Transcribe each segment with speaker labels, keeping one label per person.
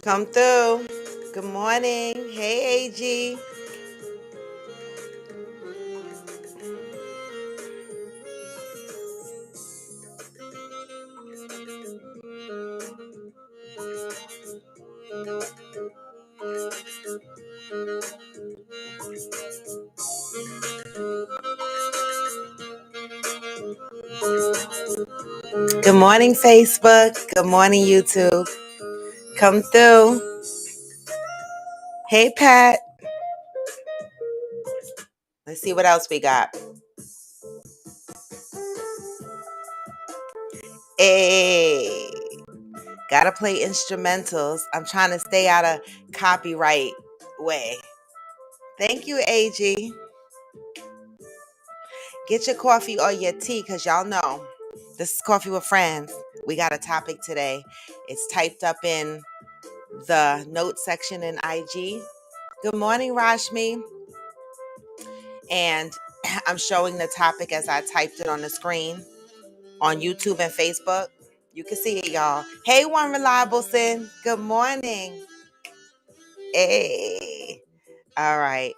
Speaker 1: Come through. Good morning. Hey, AG. Good morning, Facebook. Good morning, YouTube. Come through. Hey, Pat. Let's see what else we got. Hey, gotta play instrumentals. I'm trying to stay out of copyright way. Thank you, AG. Get your coffee or your tea, because y'all know this is Coffee with Friends. We got a topic today. It's typed up in the notes section in IG. Good morning, Rashmi. And I'm showing the topic as I typed it on the screen on YouTube and Facebook. You can see it, y'all. Hey, One Reliable Sin. Good morning. Hey. All right.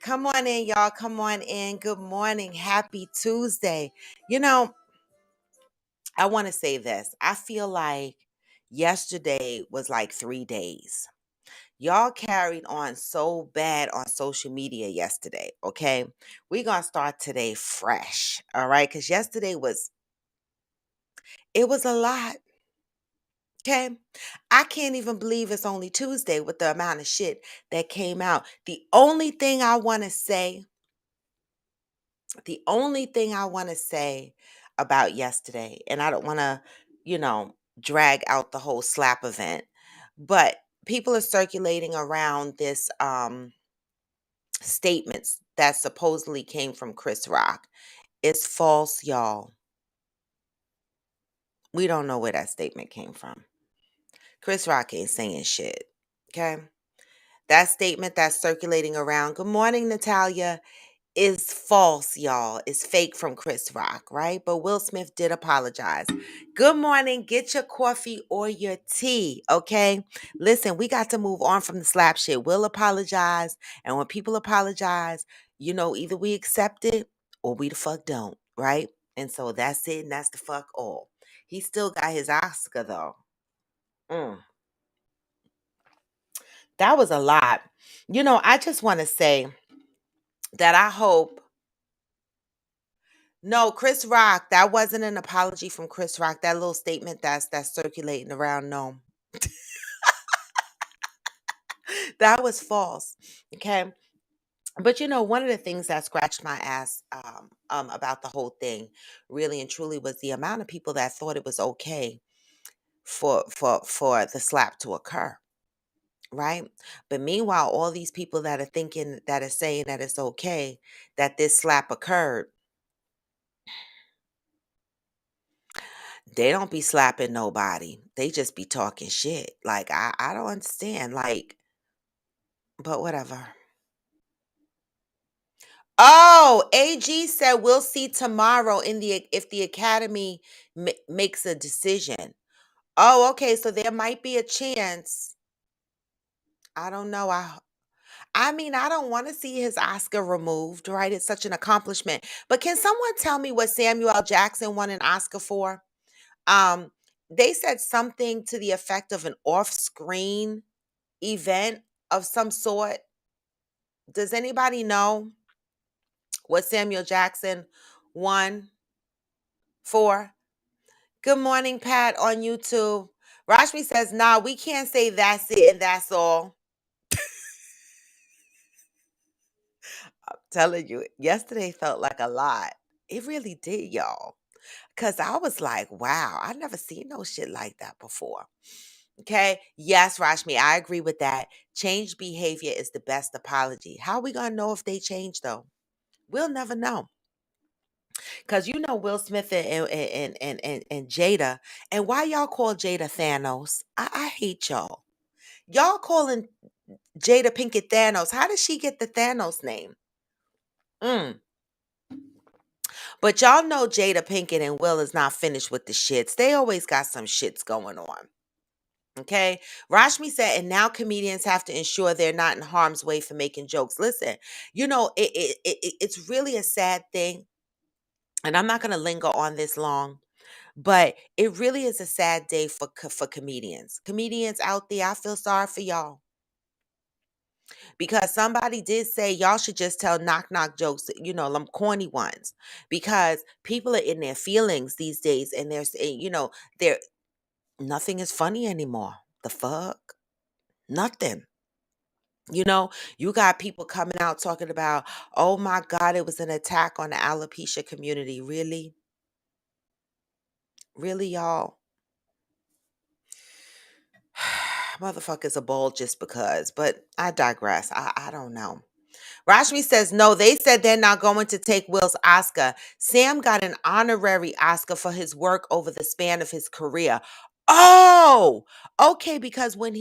Speaker 1: Come on in, y'all. Come on in. Good morning. Happy Tuesday. You know, I want to say this. I feel like yesterday was like 3 days. Y'all carried on so bad on social media yesterday, okay? We're going to start today fresh, all right? Because yesterday it was a lot, okay? I can't even believe it's only Tuesday with the amount of shit that came out. The only thing I want to say about yesterday, and I don't want to, you know, drag out the whole slap event, but people are circulating around this statements that supposedly came from Chris Rock. It's false, y'all. We don't know where that statement came from. Chris Rock ain't saying shit. Okay? That statement that's circulating around, good morning, Natalia, is false, y'all. It's fake from Chris Rock, right? But Will Smith did apologize. Good morning. Get your coffee or your tea, okay? Listen, we got to move on from the slap shit. Will apologize. And when people apologize, either we accept it or we the fuck don't, right? And so that's it, and that's the fuck all. He still got his Oscar, though. Mm, that was a lot. I just want to say that I hope. No, Chris Rock. That wasn't an apology from Chris Rock. That little statement that's circulating around. No, that was false. Okay, but one of the things that scratched my ass about the whole thing, really and truly, was the amount of people that thought it was okay for the slap to occur. Right. But meanwhile, all these people that are saying that it's okay that this slap occurred, they don't be slapping nobody. They just be talking shit. Like I don't understand. Like, but whatever. Oh, AG said we'll see tomorrow if the academy makes a decision. Oh, okay. So there might be a chance. I don't know. I mean, I don't want to see his Oscar removed, right? It's such an accomplishment. But can someone tell me what Samuel L. Jackson won an Oscar for? Um, they said something to the effect of an off-screen event of some sort. Does anybody know what Samuel Jackson won for? Good morning, Pat, on YouTube. Rashmi says, nah, we can't say that's it and that's all. I'm telling you, yesterday felt like a lot. It really did, y'all. Because I was like, wow, I never seen no shit like that before. Okay. Yes, Rashmi, I agree with that. Changed behavior is the best apology. How are we going to know if they change, though? We'll never know. Because Will Smith and Jada. And why y'all call Jada Thanos? I hate y'all. Y'all calling Jada Pinkett Thanos. How did she get the Thanos name? Mm. But y'all know Jada Pinkett and Will is not finished with the shits. They always got some shits going on. Okay. Rashmi said, and now comedians have to ensure they're not in harm's way for making jokes. Listen, it's really a sad thing. And I'm not going to linger on this long, but it really is a sad day for comedians. Comedians out there, I feel sorry for y'all because somebody did say y'all should just tell knock knock jokes, them corny ones, because people are in their feelings these days, and they're saying, they're nothing is funny anymore. The fuck, nothing. You know, you got people coming out talking about, oh my God, it was an attack on the alopecia community. Really? Really, y'all? Motherfuckers are bold just because, but I digress. I don't know. Rashmi says, no, they said they're not going to take Will's Oscar. Sam got an honorary Oscar for his work over the span of his career. Oh, okay. Because when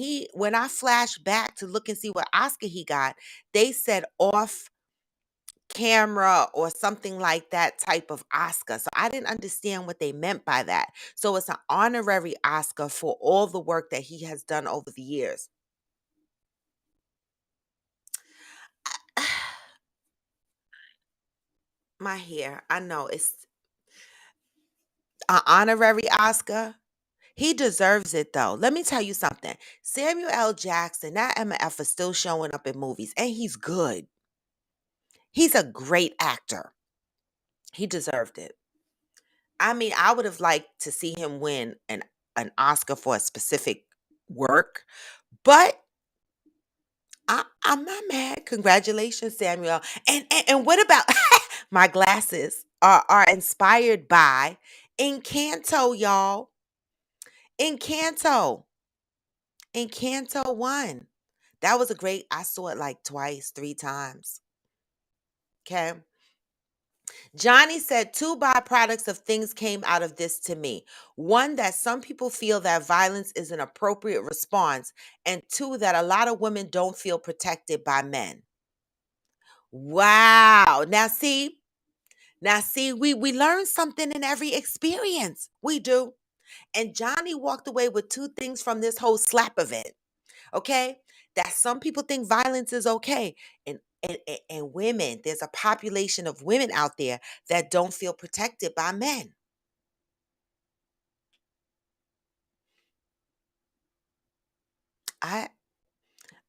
Speaker 1: I flash back to look and see what Oscar he got, they said off camera or something like that type of Oscar. So I didn't understand what they meant by that. So it's an honorary Oscar for all the work that he has done over the years. My hair, I know it's an honorary Oscar. He deserves it though. Let me tell you something. Samuel L. Jackson, that MF is still showing up in movies and he's good. He's a great actor. He deserved it. I mean, I would have liked to see him win an Oscar for a specific work, but I'm not mad. Congratulations, Samuel. And what about my glasses are inspired by Encanto, y'all. Encanto. Encanto 1. That was a great, I saw it like twice, three times. Okay. Johnny said two byproducts of things came out of this to me. One, that some people feel that violence is an appropriate response, and two, that a lot of women don't feel protected by men. Wow. Now see, we learn something in every experience. We do. And Johnny walked away with two things from this whole slap event. Okay? That some people think violence is okay. And women, there's a population of women out there that don't feel protected by men. I,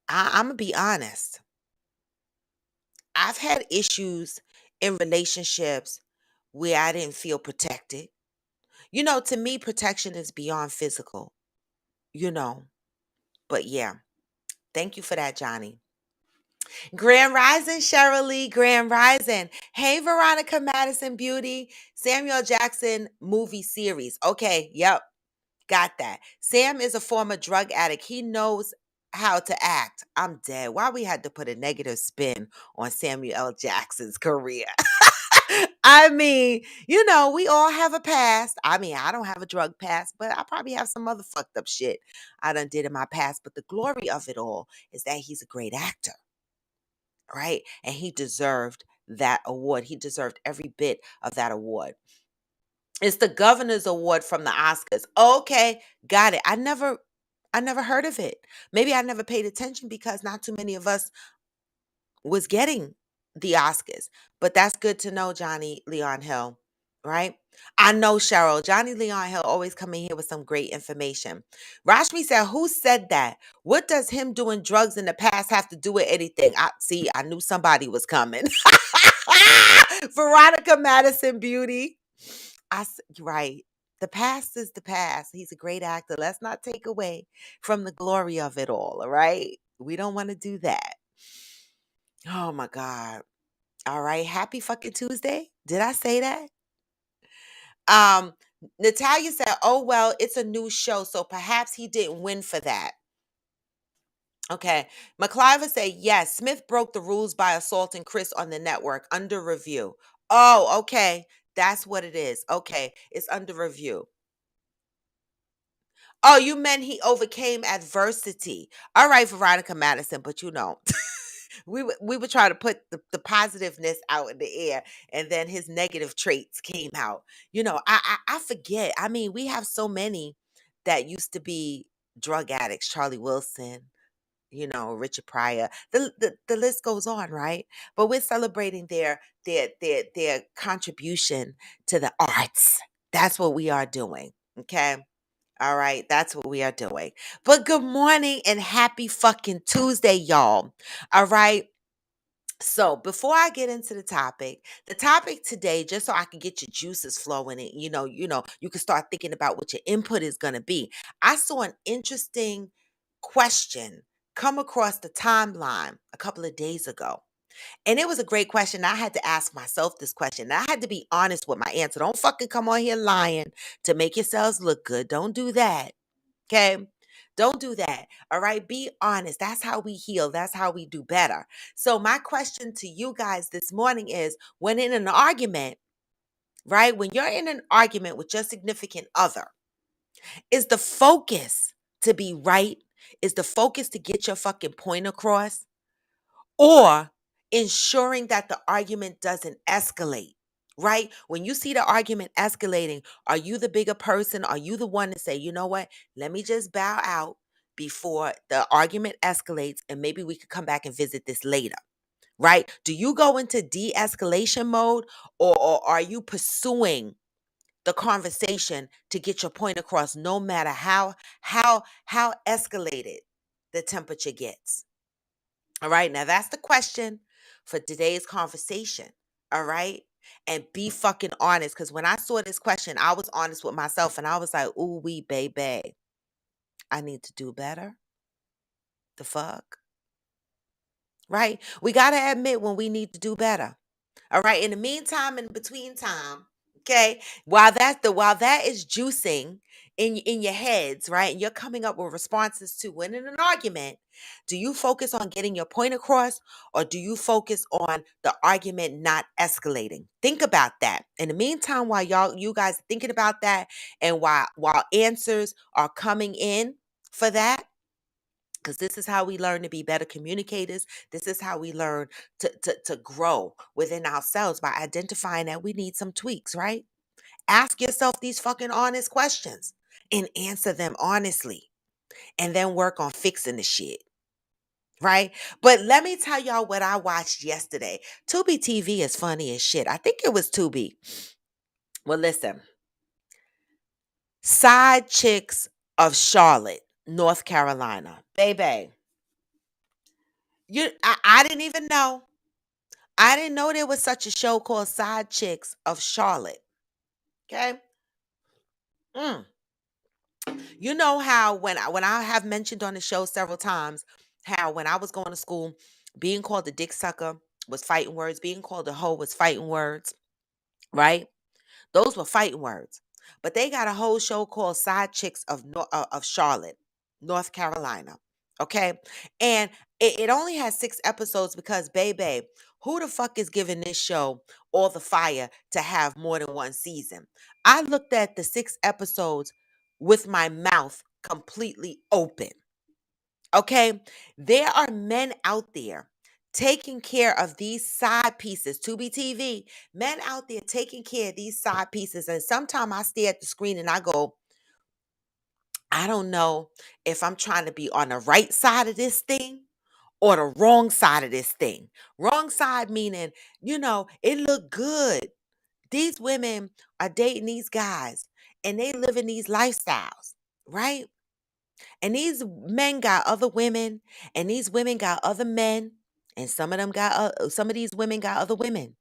Speaker 1: I'm gonna be honest. I've had issues in relationships where I didn't feel protected. To me, protection is beyond physical, you know. But yeah, thank you for that, Johnny. Grand Rising, Cheryl Lee, Grand Rising. Hey, Veronica Madison Beauty, Samuel Jackson movie series. Okay, yep, got that. Sam is a former drug addict. He knows how to act. I'm dead. Why we had to put a negative spin on Samuel L. Jackson's career? I mean, we all have a past. I mean, I don't have a drug past, but I probably have some other fucked up shit I done did in my past. But the glory of it all is that he's a great actor, right? And he deserved that award. He deserved every bit of that award. It's the governor's award from the Oscars. Okay, got it. I never heard of it. Maybe I never paid attention because not too many of us was getting the Oscars. But that's good to know, Johnny Leon Hill, right? I know, Cheryl. Johnny Leon Hill always coming here with some great information. Rashmi said, who said that? What does him doing drugs in the past have to do with anything? I knew somebody was coming. Veronica Madison Beauty. Right. The past is the past. He's a great actor. Let's not take away from the glory of it all right? We don't want to do that. Oh my God. All right. Happy fucking Tuesday. Did I say that? Um, Natalia said, oh, well, it's a new show, so perhaps he didn't win for that. Okay. McCliver said, yes, Smith broke the rules by assaulting Chris on the network under review. Oh, okay. That's what it is. Okay. It's under review. Oh, you meant he overcame adversity. All right, Veronica Madison, but we would try to put the positiveness out in the air, and then his negative traits came out. I forget. I mean, we have so many that used to be. drug addicts, Charlie Wilson, Richard Pryor. The list goes on, right? But we're celebrating their contribution to the arts. That's what we are doing. Okay. All right, that's what we are doing. But good morning and happy fucking Tuesday, y'all. All right. So before I get into the topic today, just so I can get your juices flowing and you can start thinking about what your input is gonna be. I saw an interesting question come across the timeline a couple of days ago. And it was a great question. I had to ask myself this question. I had to be honest with my answer. Don't fucking come on here lying to make yourselves look good. Don't do that. Okay. Don't do that. All right. Be honest. That's how we heal. That's how we do better. So, my question to you guys this morning is when in an argument, right? When you're in an argument with your significant other, is the focus to be right? Is the focus to get your fucking point across? Or ensuring that the argument doesn't escalate, right? When you see the argument escalating, are you the bigger person? Are you the one to say, you know what? Let me just bow out before the argument escalates and maybe we could come back and visit this later, right? Do you go into de escalation mode or are you pursuing the conversation to get your point across no matter how escalated the temperature gets? All right. Now that's the question for today's conversation. All right. And be fucking honest. Because when I saw this question, I was honest with myself and I was like, ooh, wee, baby, I need to do better. The fuck? Right? We got to admit when we need to do better. All right. In the meantime, in between time, okay, while that is juicing in your heads, right, and you're coming up with responses to winning an argument, do you focus on getting your point across, or do you focus on the argument not escalating? Think about that. In the meantime, while you guys thinking about that, and while answers are coming in for that, because this is how we learn to be better communicators. This is how we learn to grow within ourselves by identifying that we need some tweaks, right? Ask yourself these fucking honest questions and answer them honestly, and then work on fixing the shit, right? But let me tell y'all what I watched yesterday. Tubi TV is funny as shit. I think it was Tubi. Well, listen, Side Chicks of Charlotte, North Carolina. Baby, I didn't even know. I didn't know there was such a show called Side Chicks of Charlotte. Okay. Mm. You know how when I have mentioned on the show several times how when I was going to school, being called a dick sucker was fighting words, being called a hoe was fighting words, right? Those were fighting words. But they got a whole show called Side Chicks of Charlotte, North Carolina. Okay. And it only has 6 episodes because, baby, who the fuck is giving this show all the fire to have more than one season? I looked at the 6 episodes with my mouth completely open. Okay. There are men out there taking care of these side pieces, to be TV, men out there taking care of these side pieces. And sometimes I stare at the screen and I go, I don't know if I'm trying to be on the right side of this thing or the wrong side of this thing. Wrong side meaning, it looked good. These women are dating these guys and they live in these lifestyles, right? And these men got other women, and these women got other men, and some of these women got other women,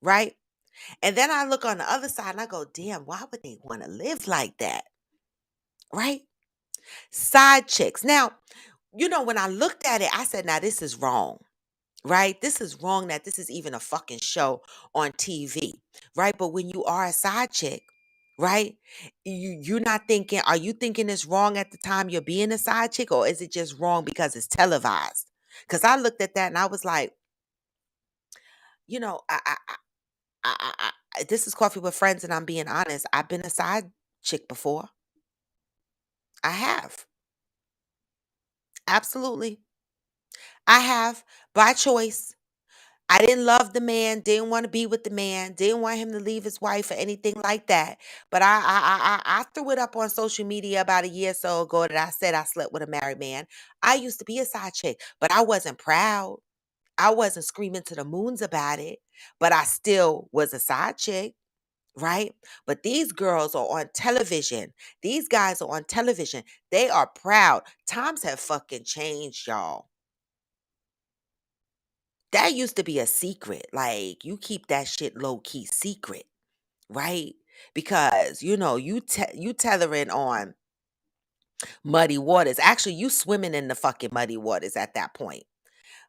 Speaker 1: right? And then I look on the other side and I go, damn, why would they want to live like that, right? Side chicks. Now, when I looked at it, I said, now this is wrong. Right? This is wrong that this is even a fucking show on TV, right? But when you are a side chick, right? You're not thinking, are you thinking it's wrong at the time you're being a side chick, or is it just wrong because it's televised? Because I looked at that and I was like, you know, this is Coffee with Friends, and I'm being honest. I've been a side chick before. I have. Absolutely. I have by choice. I didn't love the man, didn't want to be with the man, didn't want him to leave his wife or anything like that. But I threw it up on social media about a year or so ago that I said I slept with a married man. I used to be a side chick, but I wasn't proud. I wasn't screaming to the moons about it, but I still was a side chick, right? But these girls are on television. These guys are on television. They are proud. Times have fucking changed, y'all. That used to be a secret. Like you keep that shit low key secret, right? Because you tethering on muddy waters. Actually, you swimming in the fucking muddy waters at that point.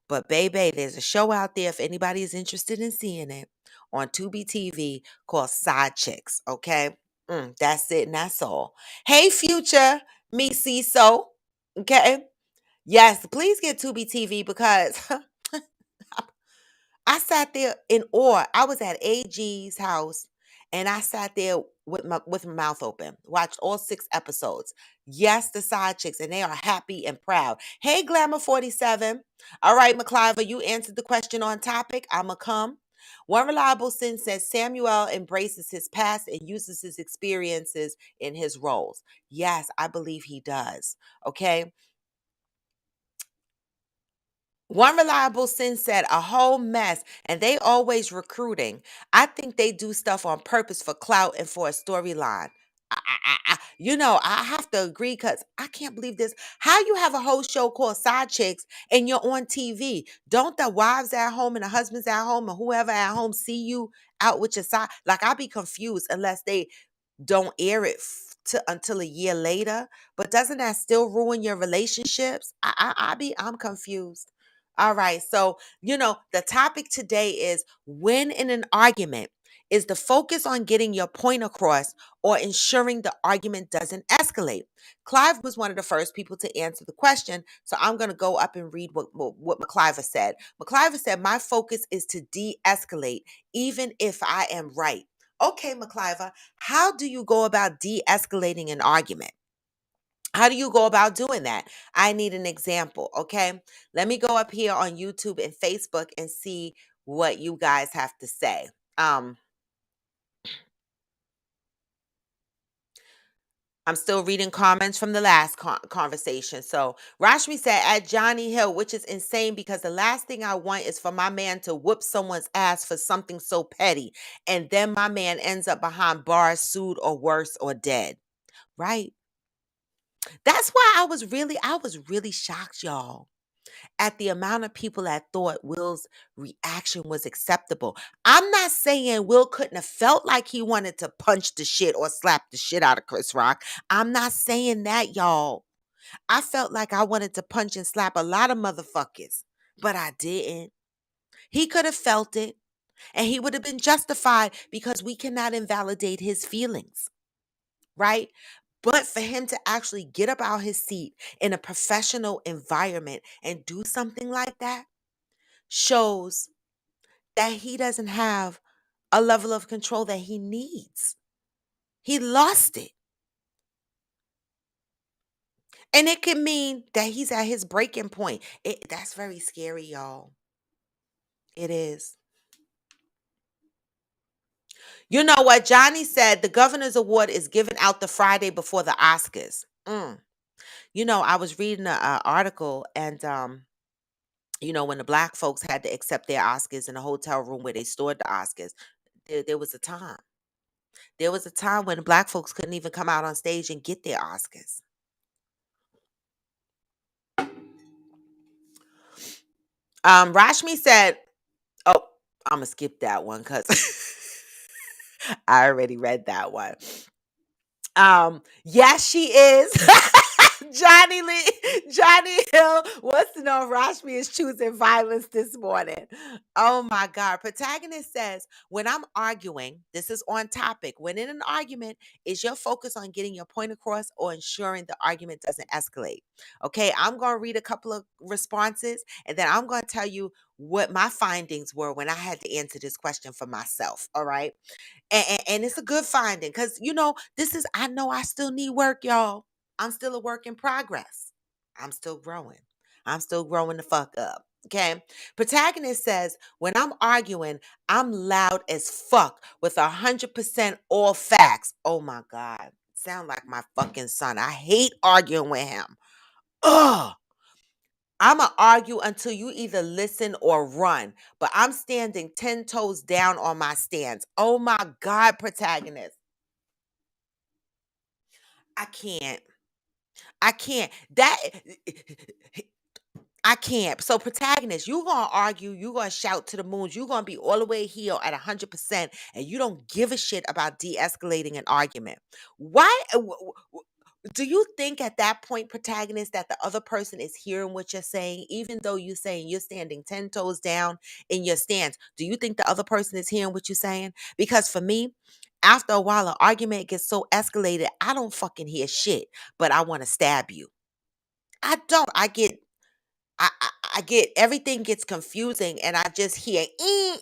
Speaker 1: But baby, there's a show out there if anybody is interested in seeing it on Tubi TV called Side Chicks. Okay, that's it, and that's all. Hey, future me, see so. Okay, yes, please get Tubi TV because I sat there in awe. I was at AG's house and I sat there with my mouth open, watched all 6 episodes. Yes, the side chicks, and they are happy and proud. Hey, Glamour 47. All right, McCliver, you answered the question on topic. I'ma come. One reliable sin says Samuel embraces his past and uses his experiences in his roles. Yes, I believe he does. Okay. One reliable sin said a whole mess, and they always recruiting. I think they do stuff on purpose for clout and for a storyline. I have to agree because I can't believe this. How you have a whole show called Side Chicks and you're on TV? Don't the wives at home and the husbands at home and whoever at home see you out with your side? Like I'd be confused unless they don't air it until a year later. But doesn't that still ruin your relationships? I'm confused. All right. So, the topic today is when in an argument is the focus on getting your point across or ensuring the argument doesn't escalate. Clive was one of the first people to answer the question. So I'm going to go up and read what McCliver said. McCliver said, my focus is to de-escalate, even if I am right. Okay, McCliver, how do you go about de-escalating an argument? How do you go about doing that? I need an example, okay? Let me go up here on YouTube and Facebook and see what you guys have to say. I'm still reading comments from the last conversation. So Rashmi said, at Johnny Hill, which is insane because the last thing I want is for my man to whoop someone's ass for something so petty. And then my man ends up behind bars, sued or worse or dead. Right? That's why I was really shocked, y'all, at the amount of people that thought Will's reaction was acceptable. I'm not saying Will couldn't have felt like he wanted to punch the shit or slap the shit out of Chris Rock. I'm not saying that, y'all. I felt like I wanted to punch and slap a lot of motherfuckers, but I didn't. He could have felt it, and he would have been justified because we cannot invalidate his feelings, right? But for him to actually get up out his seat in a professional environment and do something like that shows that he doesn't have a level of control that he needs. He lost it. And it could mean that he's at his breaking point. That's very scary, y'all. It is. You know what? Johnny said the governor's award is given out the Friday before the Oscars. I was reading an article and when the black folks had to accept their Oscars in a hotel room where they stored the Oscars, there was a time. There was a time when black folks couldn't even come out on stage and get their Oscars. Rashmi said, oh, I'm gonna skip that one because I already read that one. Yes, she is. Johnny Lee, Johnny Hill wants to know if Rashmi is choosing violence this morning. Oh my God. Protagonist says, when I'm arguing, this is on topic. When in an argument, is your focus on getting your point across or ensuring the argument doesn't escalate? Okay, I'm going to read a couple of responses and then I'm going to tell you what my findings were when I had to answer this question for myself. All right. And it's a good finding because, I know I still need work, y'all. I'm still a work in progress. I'm still growing. I'm still growing the fuck up. Okay. Protagonist says, when I'm arguing, I'm loud as fuck with 100% all facts. Oh my God. Sound like my fucking son. I hate arguing with him. Ugh. I'ma argue until you either listen or run, but I'm standing 10 toes down on my stance. Oh my God, protagonist. I can't. I can't. I can't. So, protagonist, you gonna argue, you gonna shout to the moons, you gonna be all the way here at 100%, and you don't give a shit about de-escalating an argument. Why? Do you think at that point, protagonist, that the other person is hearing what you're saying, even though you're saying you're standing 10 toes down in your stance? Do you think the other person is hearing what you're saying? Because for me, after a while, an argument gets so escalated, I don't fucking hear shit, but I want to stab you. I don't. I get everything gets confusing and I just hear ee.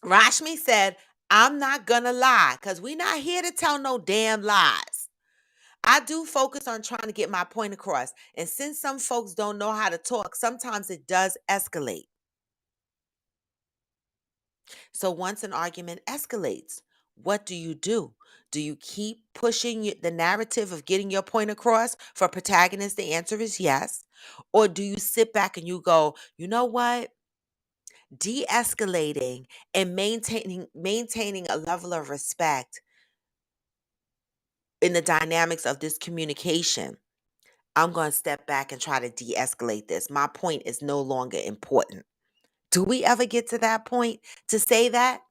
Speaker 1: Rashmi said, I'm not gonna lie, because we're not here to tell no damn lies. I do focus on trying to get my point across. And since some folks don't know how to talk, sometimes it does escalate. So once an argument escalates, what do you do? Do you keep pushing the narrative of getting your point across? For protagonists, the answer is yes. Or do you sit back and you go, you know what? De-escalating and maintaining a level of respect in the dynamics of this communication. I'm going to step back and try to de-escalate this. My point is no longer important. Do we ever get to that point to say that?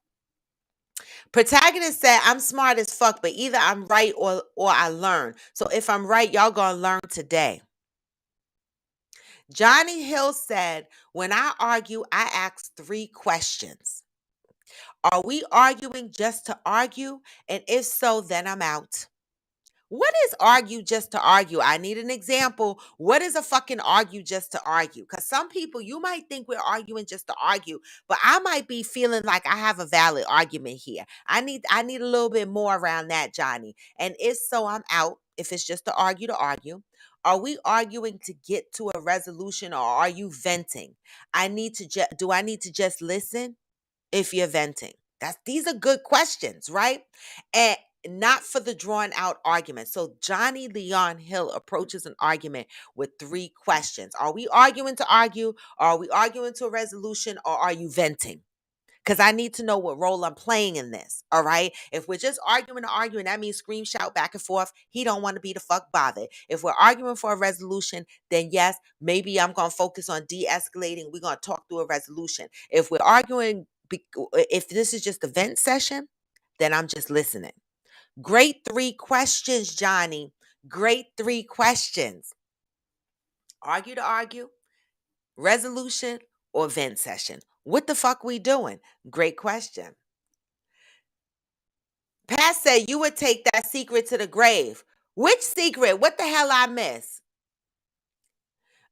Speaker 1: Protagonist said, I'm smart as fuck, but either I'm right or I learn. So if I'm right, y'all gonna learn today. Johnny Hill said, when I argue, I ask 3 questions. Are we arguing just to argue? And if so, then I'm out. What is argue just to argue? I need an example. What is a fucking argue just to argue? Because some people, you might think we're arguing just to argue, but I might be feeling like I have a valid argument here. I need a little bit more around that, Johnny. And if so, I'm out. If it's just to argue to argue. Are we arguing to get to a resolution or are you venting? Do I need to just listen if you're venting? These are good questions, right? And not for the drawn out argument. So Johnny Leon Hill approaches an argument with 3 questions. Are we arguing to argue? Are we arguing to a resolution? Or are you venting? Because I need to know what role I'm playing in this. All right. If we're just arguing to arguing, that means scream, shout back and forth. He don't want to be the fuck bothered. If we're arguing for a resolution, then yes, maybe I'm gonna focus on de-escalating. We're gonna talk through a resolution. If we're arguing, if this is just a vent session, then I'm just listening. Great 3 questions, Johnny. Great 3 questions. Argue to argue, resolution, or vent session. What the fuck we doing? Great question. Pat said you would take that secret to the grave. Which secret? What the hell I miss?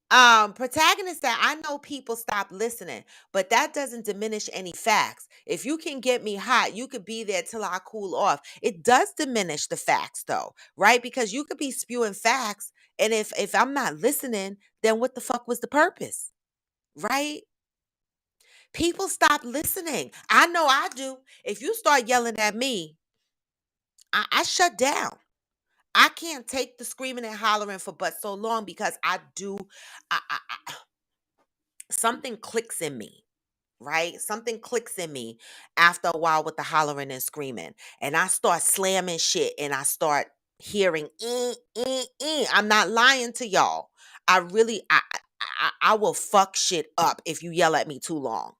Speaker 1: Protagonist said, I know people stop listening, but that doesn't diminish any facts. If you can get me hot, you could be there till I cool off. It does diminish the facts though, right? Because you could be spewing facts, and if I'm not listening, then what the fuck was the purpose? Right? People stop listening. I know I do. If you start yelling at me, I shut down. I can't take the screaming and hollering for but so long because I something clicks in me, right? Something clicks in me after a while with the hollering and screaming. And I start slamming shit and I start hearing, I'm not lying to y'all. I really, I will fuck shit up if you yell at me too long.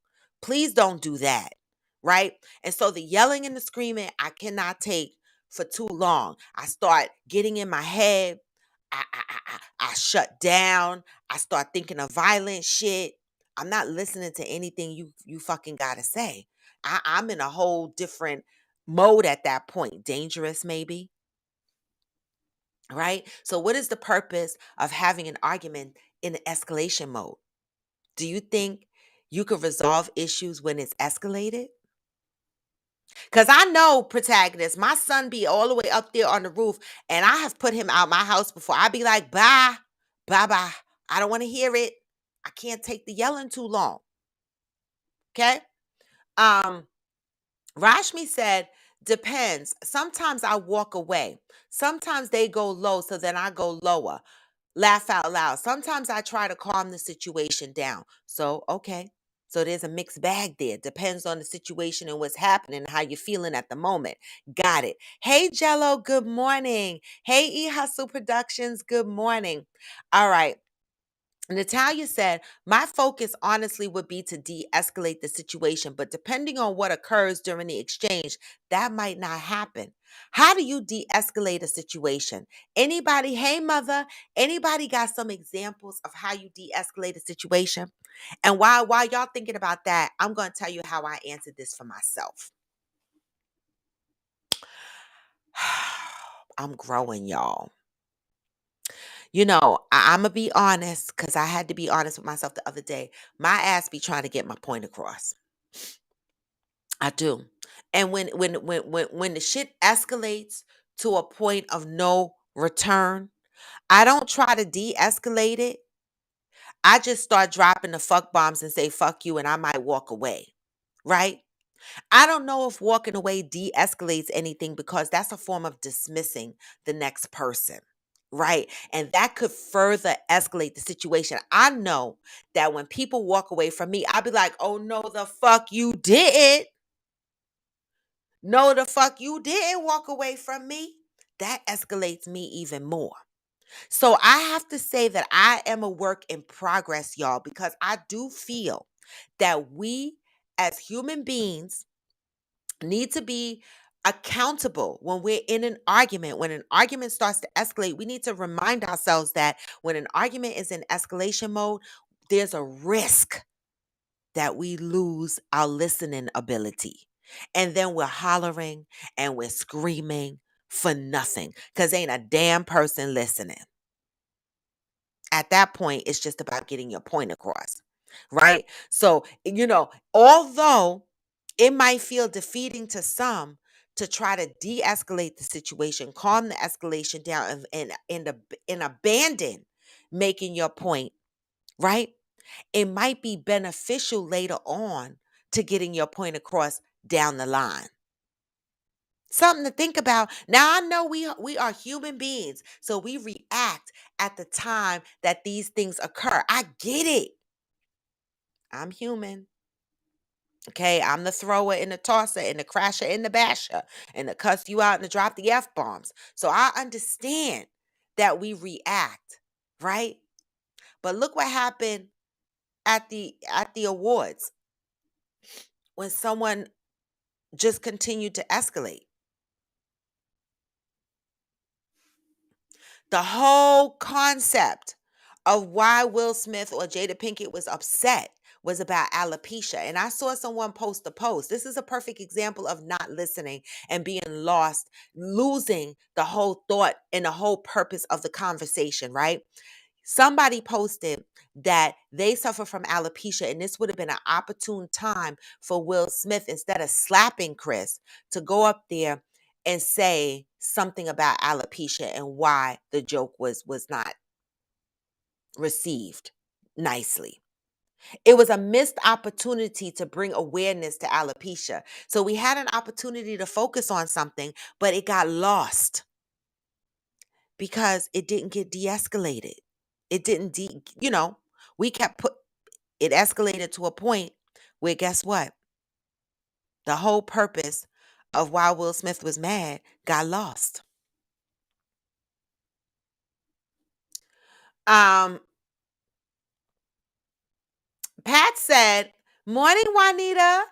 Speaker 1: Please don't do that, right? And so the yelling and the screaming, I cannot take for too long. I start getting in my head. I shut down. I start thinking of violent shit. I'm not listening to anything you fucking gotta say. I'm in a whole different mode at that point. Dangerous, maybe, right? So, what is the purpose of having an argument in an escalation mode? Do you think you could resolve issues when it's escalated? Cause I know protagonist, my son be all the way up there on the roof, and I have put him out my house before. I be like, bye, bye, bye. I don't want to hear it. I can't take the yelling too long. Okay. Um, Rashmi said, depends. Sometimes I walk away. Sometimes they go low, so then I go lower. Laugh out loud. Sometimes I try to calm the situation down. So, okay. So there's a mixed bag there. Depends on the situation and what's happening, how you're feeling at the moment. Got it. Hey, Jello, good morning. Hey, E Hustle Productions, good morning. All right. Natalia said, my focus honestly would be to de escalate the situation, but depending on what occurs during the exchange, that might not happen. How do you de escalate a situation? Anybody, hey mother, anybody got some examples of how you de escalate a situation? And while y'all thinking about that, I'm going to tell you how I answered this for myself. I'm growing, y'all. I'm going to be honest because I had to be honest with myself the other day. My ass be trying to get my point across. I do. And when the shit escalates to a point of no return, I don't try to de-escalate it. I just start dropping the fuck bombs and say fuck you and I might walk away. Right? I don't know if walking away de-escalates anything because that's a form of dismissing the next person. Right. And that could further escalate the situation. I know that when people walk away from me, I'll be like, oh no, the fuck you didn't. No, the fuck you didn't walk away from me. That escalates me even more. So I have to say that I am a work in progress, y'all, because I do feel that we as human beings need to be accountable when we're in an argument. When an argument starts to escalate, we need to remind ourselves that when an argument is in escalation mode, there's a risk that we lose our listening ability. And then we're hollering and we're screaming for nothing because ain't a damn person listening. At that point, it's just about getting your point across, right? So, although it might feel defeating to some to try to de escalate the situation, calm the escalation down, and abandon making your point, right? It might be beneficial later on to getting your point across down the line. Something to think about. Now I know we are human beings, so we react at the time that these things occur. I get it. I'm human. Okay, I'm the thrower and the tosser and the crasher and the basher and the cuss you out and the drop the F bombs. So I understand that we react, right? But look what happened at the awards when someone just continued to escalate. The whole concept of why Will Smith or Jada Pinkett was upset was about alopecia. And I saw someone post a post. This is a perfect example of not listening and being lost, losing the whole thought and the whole purpose of the conversation, right? Somebody posted that they suffer from alopecia, and this would have been an opportune time for Will Smith, instead of slapping Chris, to go up there and say something about alopecia and why the joke was not received nicely. It was a missed opportunity to bring awareness to alopecia. So we had an opportunity to focus on something, but it got lost because it didn't get de-escalated. It didn't we kept it escalated to a point where guess what? The whole purpose of why Will Smith was mad got lost. Um Pat said, "Morning, Juanita."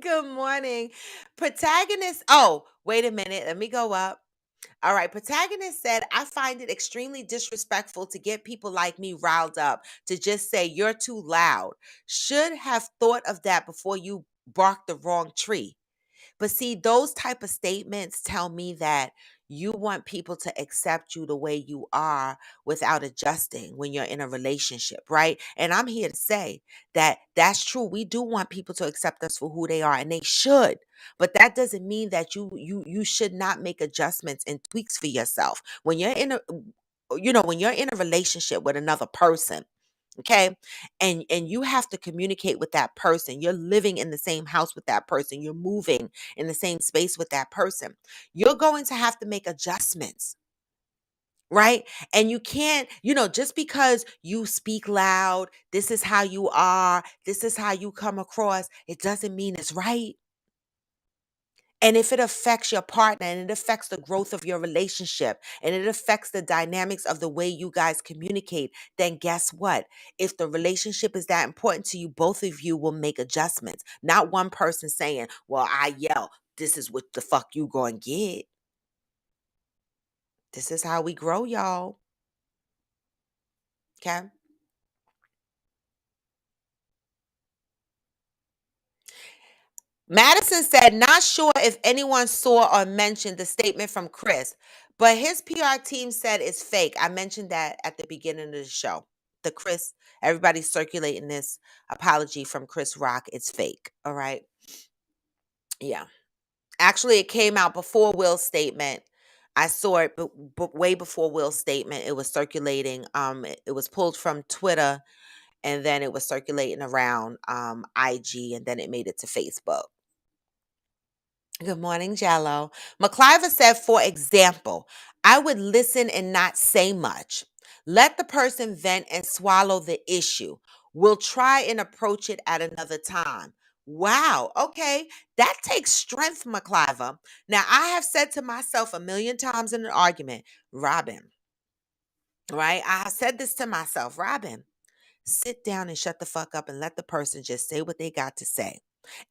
Speaker 1: Good morning. Protagonist. Oh, wait a minute. Let me go up. All right. Protagonist said, I find it extremely disrespectful to get people like me riled up to just say you're too loud. Should have thought of that before you barked the wrong tree. But see, those type of statements tell me that You want people to accept you the way you are without adjusting when you're in a relationship, right? And I'm here to say that that's true. We do want people to accept us for who they are, and they should. But that doesn't mean that you should not make adjustments and tweaks for yourself. When you're in a when you're in a relationship with another person, okay, and you have to communicate with that person, you're living in the same house with that person, you're moving in the same space with that person, you're going to have to make adjustments, right? And you can't, just because you speak loud, this is how you are, this is how you come across, it doesn't mean it's right. And if it affects your partner and it affects the growth of your relationship and it affects the dynamics of the way you guys communicate, then guess what? If the relationship is that important to you, both of you will make adjustments. Not one person saying, well, I yell, this is what the fuck you going to get. This is how we grow, y'all. Okay. Madison said, not sure if anyone saw or mentioned the statement from Chris, but his PR team said it's fake. I mentioned that at the beginning of the show. The Chris, everybody's circulating this apology from Chris Rock. It's fake. All right. Yeah. Actually, it came out before Will's statement. I saw it, but way before Will's statement. It was circulating. It was pulled from Twitter, and then it was circulating around IG, and then it made it to Facebook. Good morning, Jello. McCliver said, for example, I would listen and not say much. Let the person vent and swallow the issue. We'll try and approach it at another time. Wow. Okay. That takes strength, McCliver. Now, I have said to myself a million times in an argument, Robin, right? I have said this to myself, Robin, sit down and shut the fuck up and let the person just say what they got to say.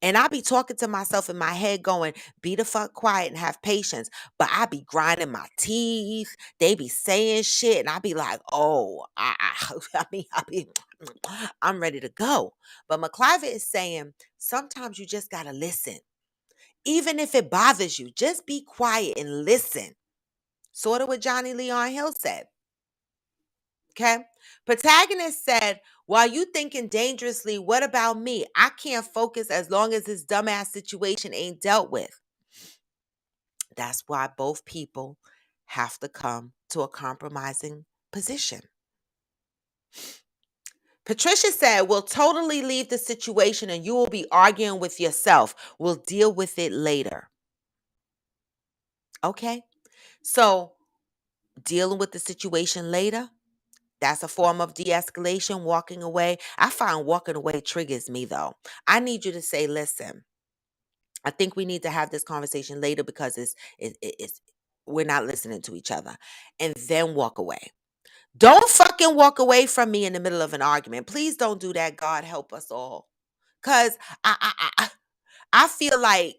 Speaker 1: And I be talking to myself in my head going, be the fuck quiet and have patience. But I be grinding my teeth. They be saying shit. And I be like, oh, I'm ready to go. But McCliver is saying, sometimes you just got to listen. Even if it bothers you, just be quiet and listen. Sort of what Johnny Leon Hill said. Okay. Protagonist said, while you thinking dangerously, what about me? I can't focus as long as this dumbass situation ain't dealt with. That's why both people have to come to a compromising position. Patricia said, we'll totally leave the situation and you will be arguing with yourself. We'll deal with it later. Okay. So dealing with the situation later, that's a form of de-escalation, walking away. I find walking away triggers me though. I need you to say, listen, I think we need to have this conversation later because it's we're not listening to each other. And then walk away. Don't fucking walk away from me in the middle of an argument. Please don't do that. God help us all. Cause I feel like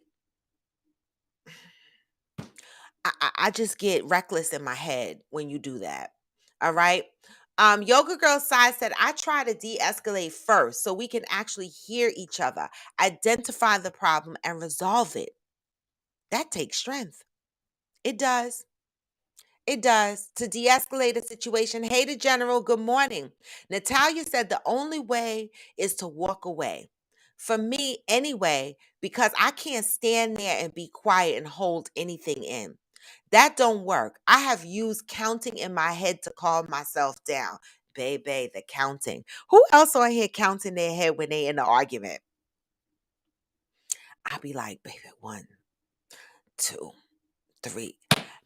Speaker 1: I just get reckless in my head when you do that. All right. Yoga Girl Side said, I try to de escalate first so we can actually hear each other, identify the problem, and resolve it. That takes strength. It does. It does. To de escalate a situation. Hey, the general, good morning. Natalia said, the only way is to walk away. For me, anyway, because I can't stand there and be quiet and hold anything in. That don't work. I have used counting in my head to calm myself down. Baby, the counting. Who else on here counting their head when they in an argument? I'll be like, baby, 1, 2, 3.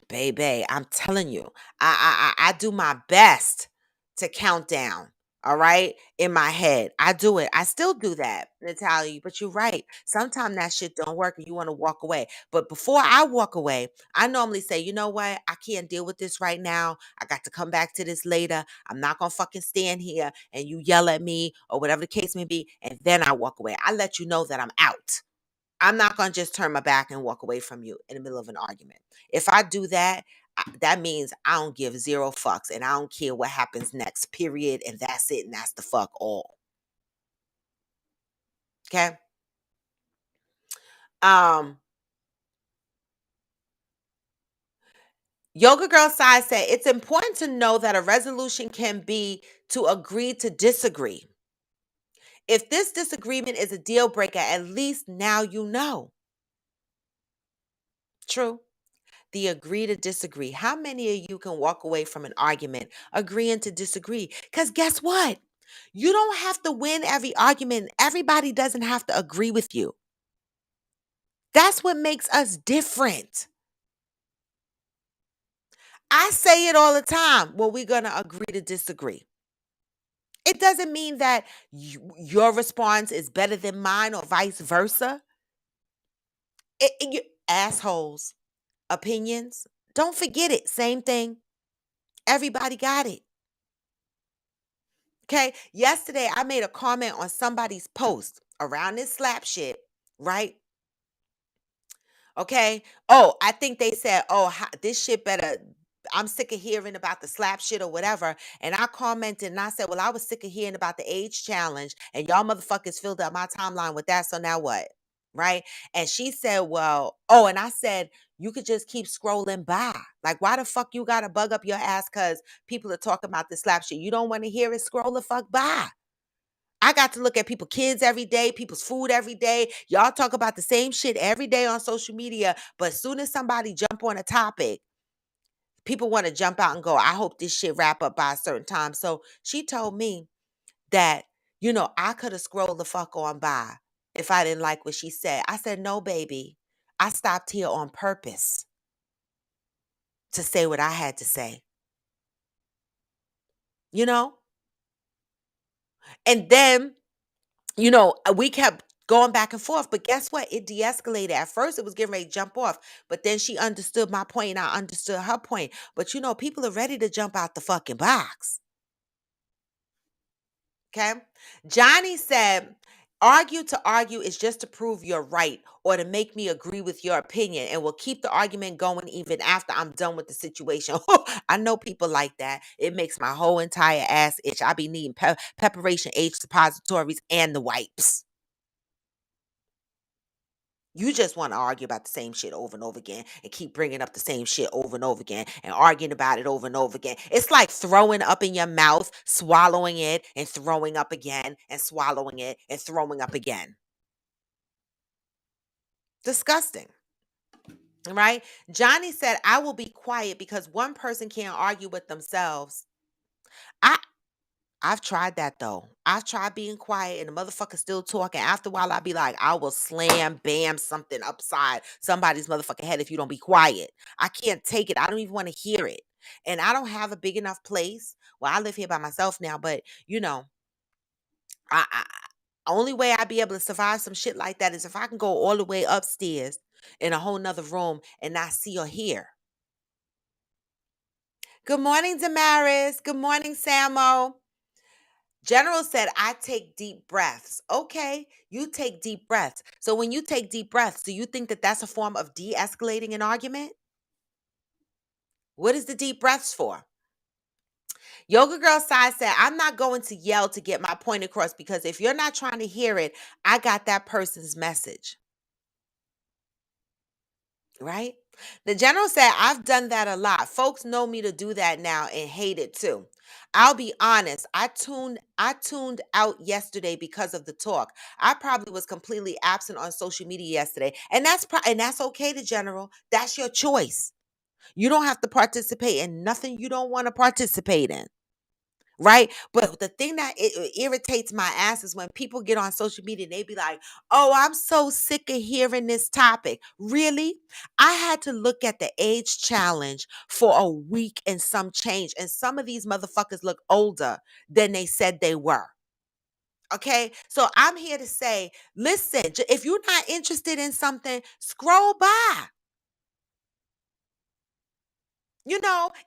Speaker 1: Baby, I'm telling you, I do my best to count down. All right, in my head, I do it. I still do that, Natalia. But you're right. Sometimes that shit don't work, and you want to walk away. But before I walk away, I normally say, you know what? I can't deal with this right now. I got to come back to this later. I'm not gonna fucking stand here and you yell at me or whatever the case may be, and then I walk away. I let you know that I'm out. I'm not going to just turn my back and walk away from you in the middle of an argument. If I do that, that means I don't give zero fucks and I don't care what happens next, period. And that's it. And that's the fuck all. Okay. Um, Yoga Girl Side said it's important to know that a resolution can be to agree to disagree. If this disagreement is a deal breaker, at least now you know. True. The agree to disagree. How many of you can walk away from an argument agreeing to disagree? Because guess what? You don't have to win every argument. Everybody doesn't have to agree with you. That's what makes us different. I say it all the time. Well, we're going to agree to disagree. It doesn't mean that your response is better than mine or vice versa. Assholes, opinions, don't forget it. Same thing. Everybody got it. Okay. Yesterday, I made a comment on somebody's post around this slap shit, right? Okay. Oh, I think they said, oh, this shit better. I'm sick of hearing about the slap shit or whatever. And I commented and I said, well, I was sick of hearing about the age challenge and y'all motherfuckers filled up my timeline with that. So now what? Right. And she said, well, oh, and I said, you could just keep scrolling by. Like, why the fuck you got to bug up your ass because people are talking about the slap shit? You don't want to hear it? Scroll the fuck by. I got to look at people's kids every day, people's food every day. Y'all talk about the same shit every day on social media, but as soon as somebody jump on a topic, people want to jump out and go, I hope this shit wrap up by a certain time. So she told me that, I could have scrolled the fuck on by if I didn't like what she said. I said, no, baby. I stopped here on purpose to say what I had to say, you know? And then we kept going back and forth, but guess what? It de-escalated. At first, it was getting ready to jump off, but then she understood my point and I understood her point. But people are ready to jump out the fucking box. Okay. Johnny said, argue to argue is just to prove you're right or to make me agree with your opinion and will keep the argument going even after I'm done with the situation. I know people like that. It makes my whole entire ass itch. I be needing preparation H suppositories and the wipes. You just want to argue about the same shit over and over again and keep bringing up the same shit over and over again and arguing about it over and over again. It's like throwing up in your mouth, swallowing it and throwing up again and swallowing it and throwing up again. Disgusting, right? Johnny said, I will be quiet because one person can't argue with themselves. I I've tried that though. I've tried being quiet and the motherfucker still talking. After a while, I'll be like, I will slam, bam, something upside somebody's motherfucking head if you don't be quiet. I can't take it. I don't even want to hear it. And I don't have a big enough place. Well, I live here by myself now, but I only way I'd be able to survive some shit like that is if I can go all the way upstairs in a whole nother room and not see or hear. Good morning, Damaris. Good morning, Samo. General said, I take deep breaths. Okay, you take deep breaths. So when you take deep breaths, do you think that that's a form of de escalating an argument? What is the deep breaths for? Yoga Girl Side said, I'm not going to yell to get my point across because if you're not trying to hear it, I got that person's message. Right? The general said, I've done that a lot. Folks know me to do that now and hate it too. I'll be honest, I tuned out yesterday because of the talk. I probably was completely absent on social media yesterday. And that's okay, the general. That's your choice. You don't have to participate in nothing you don't want to participate in. Right. But the thing that irritates my ass is when people get on social media and they be like, oh, I'm so sick of hearing this topic. Really? I had to look at the age challenge for a week and some change. And some of these motherfuckers look older than they said they were. Okay. So I'm here to say, listen, if you're not interested in something, scroll by.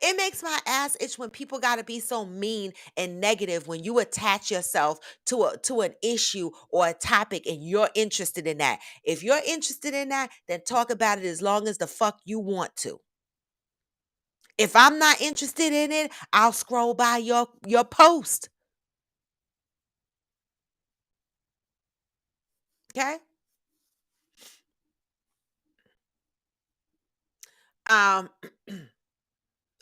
Speaker 1: It makes my ass itch when people got to be so mean and negative when you attach yourself to an issue or a topic and you're interested in that. If you're interested in that, then talk about it as long as the fuck you want to. If I'm not interested in it, I'll scroll by your post. Okay? Um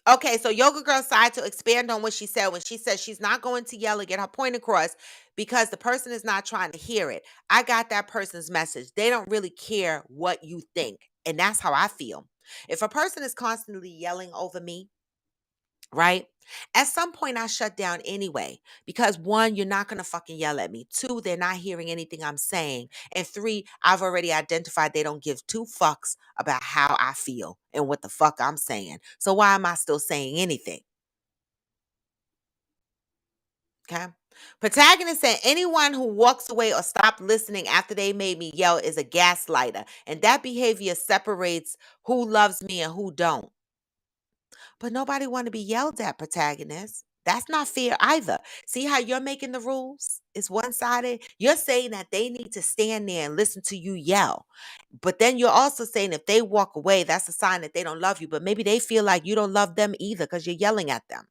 Speaker 1: Okay, so Yoga Girl decided to expand on what she said when she said she's not going to yell and get her point across because the person is not trying to hear it. I got that person's message. They don't really care what you think. And that's how I feel. If a person is constantly yelling over me, right? At some point, I shut down anyway because one, you're not going to fucking yell at me. Two, they're not hearing anything I'm saying. And three, I've already identified they don't give two fucks about how I feel and what the fuck I'm saying. So why am I still saying anything? Okay. Protagonist said anyone who walks away or stopped listening after they made me yell is a gaslighter. And that behavior separates who loves me and who don't. But nobody want to be yelled at, protagonist. That's not fair either. See how you're making the rules? It's one-sided. You're saying that they need to stand there and listen to you yell. But then you're also saying if they walk away, that's a sign that they don't love you. But maybe they feel like you don't love them either because you're yelling at them.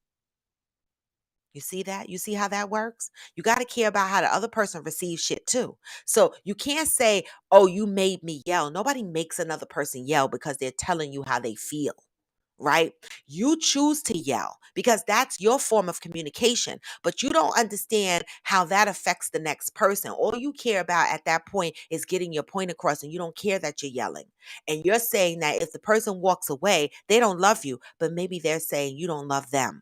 Speaker 1: You see that? You see how that works? You got to care about how the other person receives shit too. So you can't say, oh, you made me yell. Nobody makes another person yell because they're telling you how they feel, right? You choose to yell because that's your form of communication, but you don't understand how that affects the next person. All you care about at that point is getting your point across, and you don't care that you're yelling. And you're saying that if the person walks away, they don't love you, but maybe they're saying you don't love them.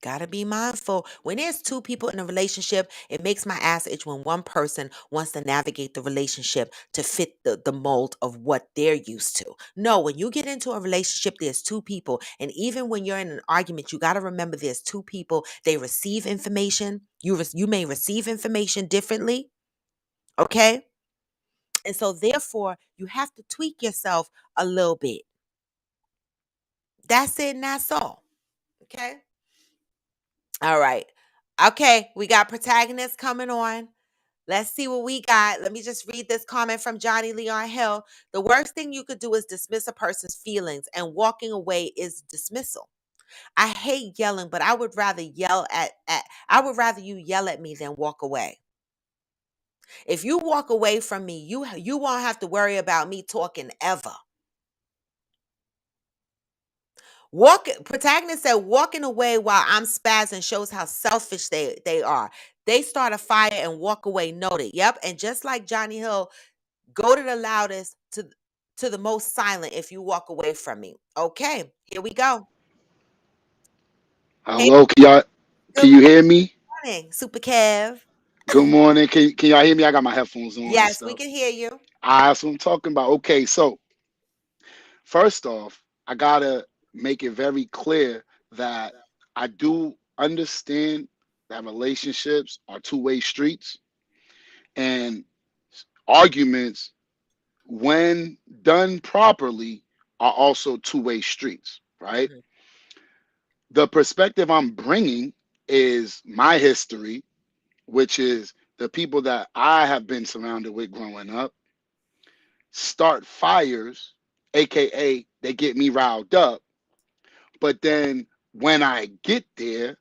Speaker 1: Gotta be mindful. When there's two people in a relationship, it makes my ass itch when one person wants to navigate the relationship to fit the mold of what they're used to. No, when you get into a relationship, there's two people. And even when you're in an argument, you gotta remember there's two people. They receive information. You may receive information differently. Okay. And so therefore, you have to tweak yourself a little bit. That's it and that's all. Okay. All right. Okay, we got protagonists coming on. Let's see what we got. Let me just read this comment from Johnny Leon Hill. The worst thing you could do is dismiss a person's feelings, and walking away is dismissal. I hate yelling, but I would rather I would rather you yell at me than walk away. If you walk away from me, you won't have to worry about me talking ever. Protagonist said walking away while I'm spazzing shows how selfish they are. They start a fire and walk away. Noted. Yep. And just like Johnny Hill, go to the loudest to the most silent if you walk away from me. Okay, here we go. Hey,
Speaker 2: Hello,
Speaker 1: good
Speaker 2: can you hear me?
Speaker 1: morning, Super Kev.
Speaker 2: Good morning. Can y'all hear me? I got my headphones on and
Speaker 1: Yes, we
Speaker 2: stuff.
Speaker 1: can hear you.
Speaker 2: That's what I'm talking about. Okay, so first off, I gotta make it very clear that I do understand that relationships are two-way streets, and arguments, when done properly, are also two-way streets, right?
Speaker 1: Mhm.
Speaker 2: The perspective I'm bringing is my history, which is the people that I have been surrounded with growing up, start fires, aka they get me riled up. But then when I get there,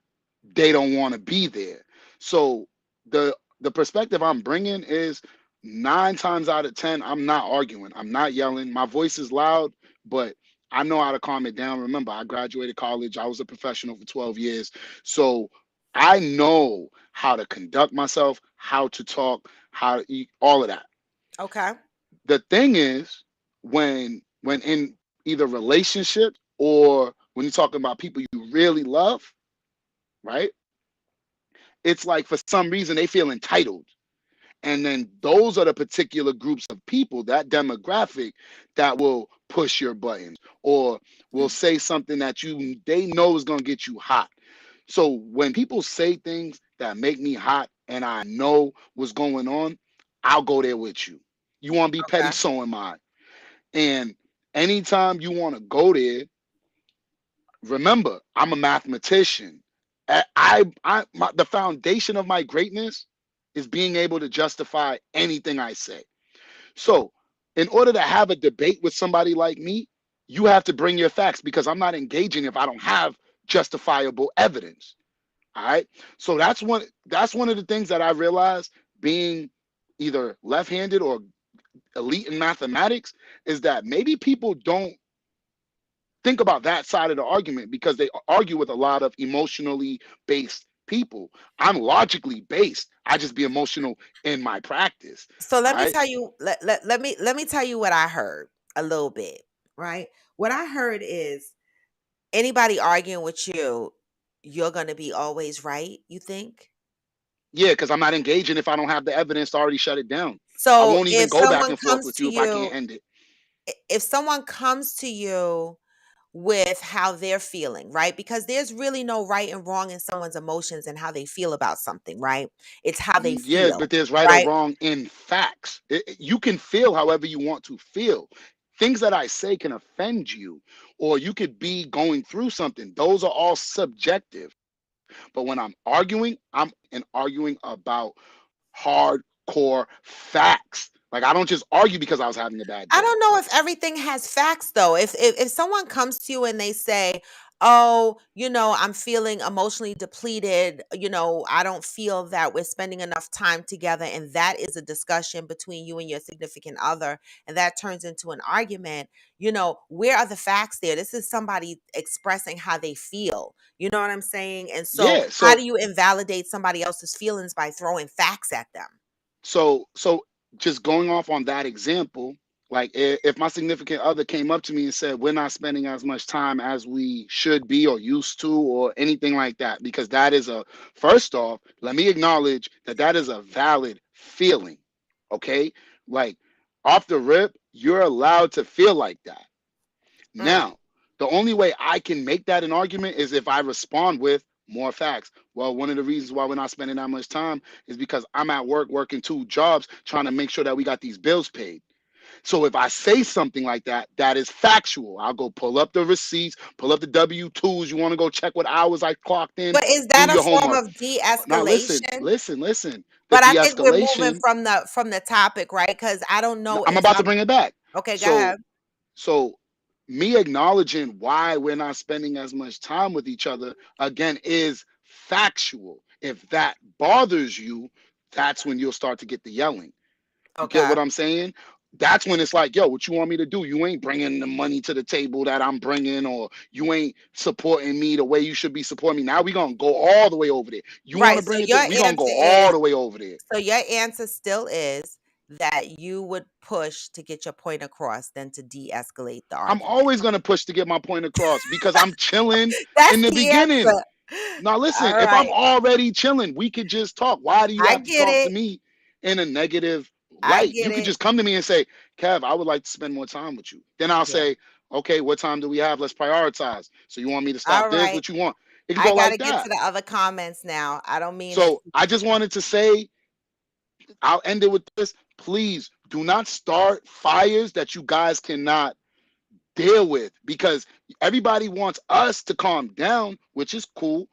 Speaker 2: they don't want to be there. So the perspective I'm bringing is 9 times out of 10, I'm not arguing. I'm not yelling. My voice is loud, but I know how to calm it down. Remember, I graduated college. I was a professional for 12 years. So I know how to conduct myself, how to talk, how to eat, all of that.
Speaker 1: Okay.
Speaker 2: The thing is, when in either relationship or when you're talking about people you really love, right? It's like for some reason they feel entitled. And then those are the particular groups of people, that demographic, that will push your buttons or will
Speaker 1: Mm.
Speaker 2: say something that they know is gonna get you hot. So when people say things that make me hot and I know what's going on, I'll go there with you. You want to be petty,
Speaker 1: Okay.
Speaker 2: so am I. And anytime you want to go there, remember, I'm a mathematician. The foundation of my greatness is being able to justify anything I say. So, in order to have a debate with somebody like me, you have to bring your facts because I'm not engaging if I don't have justifiable evidence. All right. So that's one of the things that I realized being either left-handed or elite in mathematics is that maybe people don't think about that side of the argument because they argue with a lot of emotionally based people. I'm logically based. I just be emotional in my practice.
Speaker 1: So let me
Speaker 2: Right.
Speaker 1: tell you, let me tell you what I heard a little bit, right? What I heard is anybody arguing with you, you're gonna be always right, you think?
Speaker 2: Yeah, because I'm not engaging if I don't have the evidence to already shut it down. I
Speaker 1: So
Speaker 2: won't even go back and forth with you if I can't end it.
Speaker 1: if someone comes to you with how they're feeling, right? Because there's really no right and wrong in someone's emotions and how they feel about something, right? It's how they
Speaker 2: Yeah,
Speaker 1: feel,
Speaker 2: but there's right or
Speaker 1: right?
Speaker 2: wrong in facts. You can feel however you want to feel. Things that I say can offend you, or you could be going through something. Those are all subjective. But when I'm arguing about hardcore facts. Like I don't just argue because I was having a bad
Speaker 1: I
Speaker 2: day.
Speaker 1: don't know if everything has facts though. If someone comes to you and they say, "Oh, I'm feeling emotionally depleted, I don't feel that we're spending enough time together," and that is a discussion between you and your significant other, and that turns into an argument, where are the facts there? This is somebody expressing how they feel. You know what I'm saying? And so,
Speaker 2: Yeah.
Speaker 1: how
Speaker 2: So
Speaker 1: do you invalidate somebody else's feelings by throwing facts at them?
Speaker 2: so just going off on that example, like if my significant other came up to me and said we're not spending as much time as we should be or used to or anything like that, because that is a first off, let me acknowledge that that is a valid feeling. Okay, like off the rip, you're allowed to feel like that.
Speaker 1: Mm.
Speaker 2: Now, the only way I can make that an argument is if I respond with more facts. Well, one of the reasons why we're not spending that much time is because I'm at work working two jobs trying to make sure that we got these bills paid. So if I say something like that, that is factual. I'll go pull up the receipts, pull up the W-2s. You want to go check what hours I clocked in?
Speaker 1: But is
Speaker 2: Do
Speaker 1: that a
Speaker 2: your
Speaker 1: form
Speaker 2: homework.
Speaker 1: of
Speaker 2: Now listen,
Speaker 1: de-escalation?
Speaker 2: listen, listen. The
Speaker 1: But I think we're moving
Speaker 2: de-escalation.
Speaker 1: from the topic, right? Because I don't know
Speaker 2: I'm
Speaker 1: if
Speaker 2: about to
Speaker 1: I'm
Speaker 2: bring it back.
Speaker 1: okay, go
Speaker 2: So
Speaker 1: ahead.
Speaker 2: So me acknowledging why we're not spending as much time with each other again is factual. If that bothers you, that's when you'll start to get the yelling. You get
Speaker 1: Okay.
Speaker 2: what I'm saying? That's when it's like, yo, what you want me to do? You ain't bringing the money to the table that I'm bringing, or you ain't supporting me the way you should be supporting me. Now we gonna go all the way over there. You want
Speaker 1: Right.
Speaker 2: to bring it to? We gonna go all the way over there.
Speaker 1: Your answer still is that you would push to get your point across than to de-escalate the
Speaker 2: I'm
Speaker 1: argument.
Speaker 2: always gonna push to get my point across because I'm chilling
Speaker 1: That's
Speaker 2: in the
Speaker 1: the
Speaker 2: beginning.
Speaker 1: answer.
Speaker 2: Now listen,
Speaker 1: All
Speaker 2: if I'm
Speaker 1: right.
Speaker 2: already chilling, we could just talk. Why do you
Speaker 1: I
Speaker 2: have to
Speaker 1: get
Speaker 2: talk to
Speaker 1: it.
Speaker 2: me in a negative
Speaker 1: I
Speaker 2: light?
Speaker 1: get
Speaker 2: You could
Speaker 1: it.
Speaker 2: just come to me and say, Kev, I would like to spend more time with you. Then I'll
Speaker 1: Yeah.
Speaker 2: say, okay, what time do we have? Let's prioritize. So you want me to stop
Speaker 1: All
Speaker 2: this?
Speaker 1: right.
Speaker 2: What you want? It could
Speaker 1: I
Speaker 2: go
Speaker 1: got to
Speaker 2: like
Speaker 1: get to
Speaker 2: that.
Speaker 1: the other comments now. I don't mean it.
Speaker 2: So I just wanted to say, I'll end it with this. Please do not start fires that you guys cannot deal with because everybody wants us to calm down, which is cool.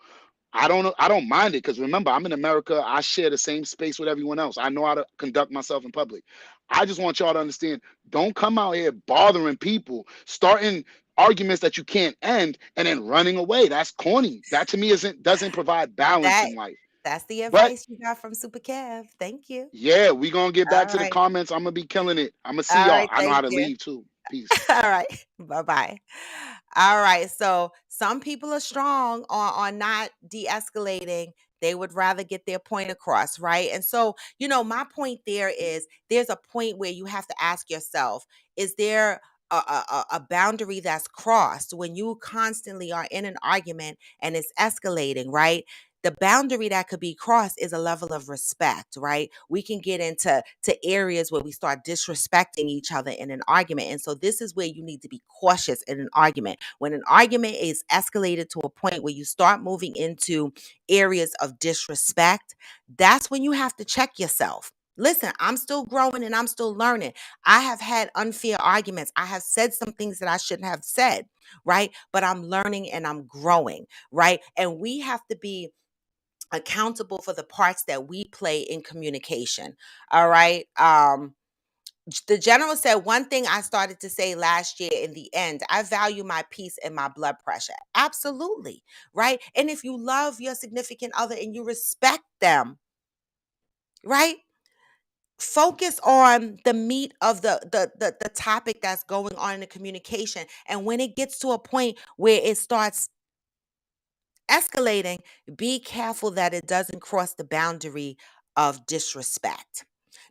Speaker 2: I don't know. I don't mind it because remember, I'm in America. I share the same space with everyone else. I know how to conduct myself in public. I just want y'all to understand. Don't come out here bothering people, starting arguments that you can't end, and then running away. That's corny. That to me isn't doesn't provide balance
Speaker 1: That
Speaker 2: in life.
Speaker 1: that's the
Speaker 2: But
Speaker 1: advice you got from Super Kev. Thank you.
Speaker 2: yeah, we gonna get back
Speaker 1: All
Speaker 2: to the
Speaker 1: right.
Speaker 2: comments. I'm gonna be killing it. I'm gonna see
Speaker 1: All
Speaker 2: y'all.
Speaker 1: right.
Speaker 2: I know how
Speaker 1: Thank
Speaker 2: to
Speaker 1: you.
Speaker 2: leave too. Peace.
Speaker 1: All right. Bye-bye. All right. So some people are strong on not de-escalating. They would rather get their point across, right? And so, my point there is there's a point where you have to ask yourself, is there a boundary that's crossed when you constantly are in an argument and it's escalating, right? The boundary that could be crossed is a level of respect, right? We can get into areas where we start disrespecting each other in an argument. And so this is where you need to be cautious in an argument. When an argument is escalated to a point where you start moving into areas of disrespect, that's when you have to check yourself. Listen, I'm still growing and I'm still learning. I have had unfair arguments. I have said some things that I shouldn't have said, right? But I'm learning and I'm growing, right? And we have to be accountable for the parts that we play in communication. All right. The general said one thing I started to say last year in the end, I value my peace and my blood pressure. Absolutely. Right. And if you love your significant other and you respect them, right? focus on the meat of the topic that's going on in the communication. And when it gets to a point where it starts escalating, be careful that it doesn't cross the boundary of disrespect.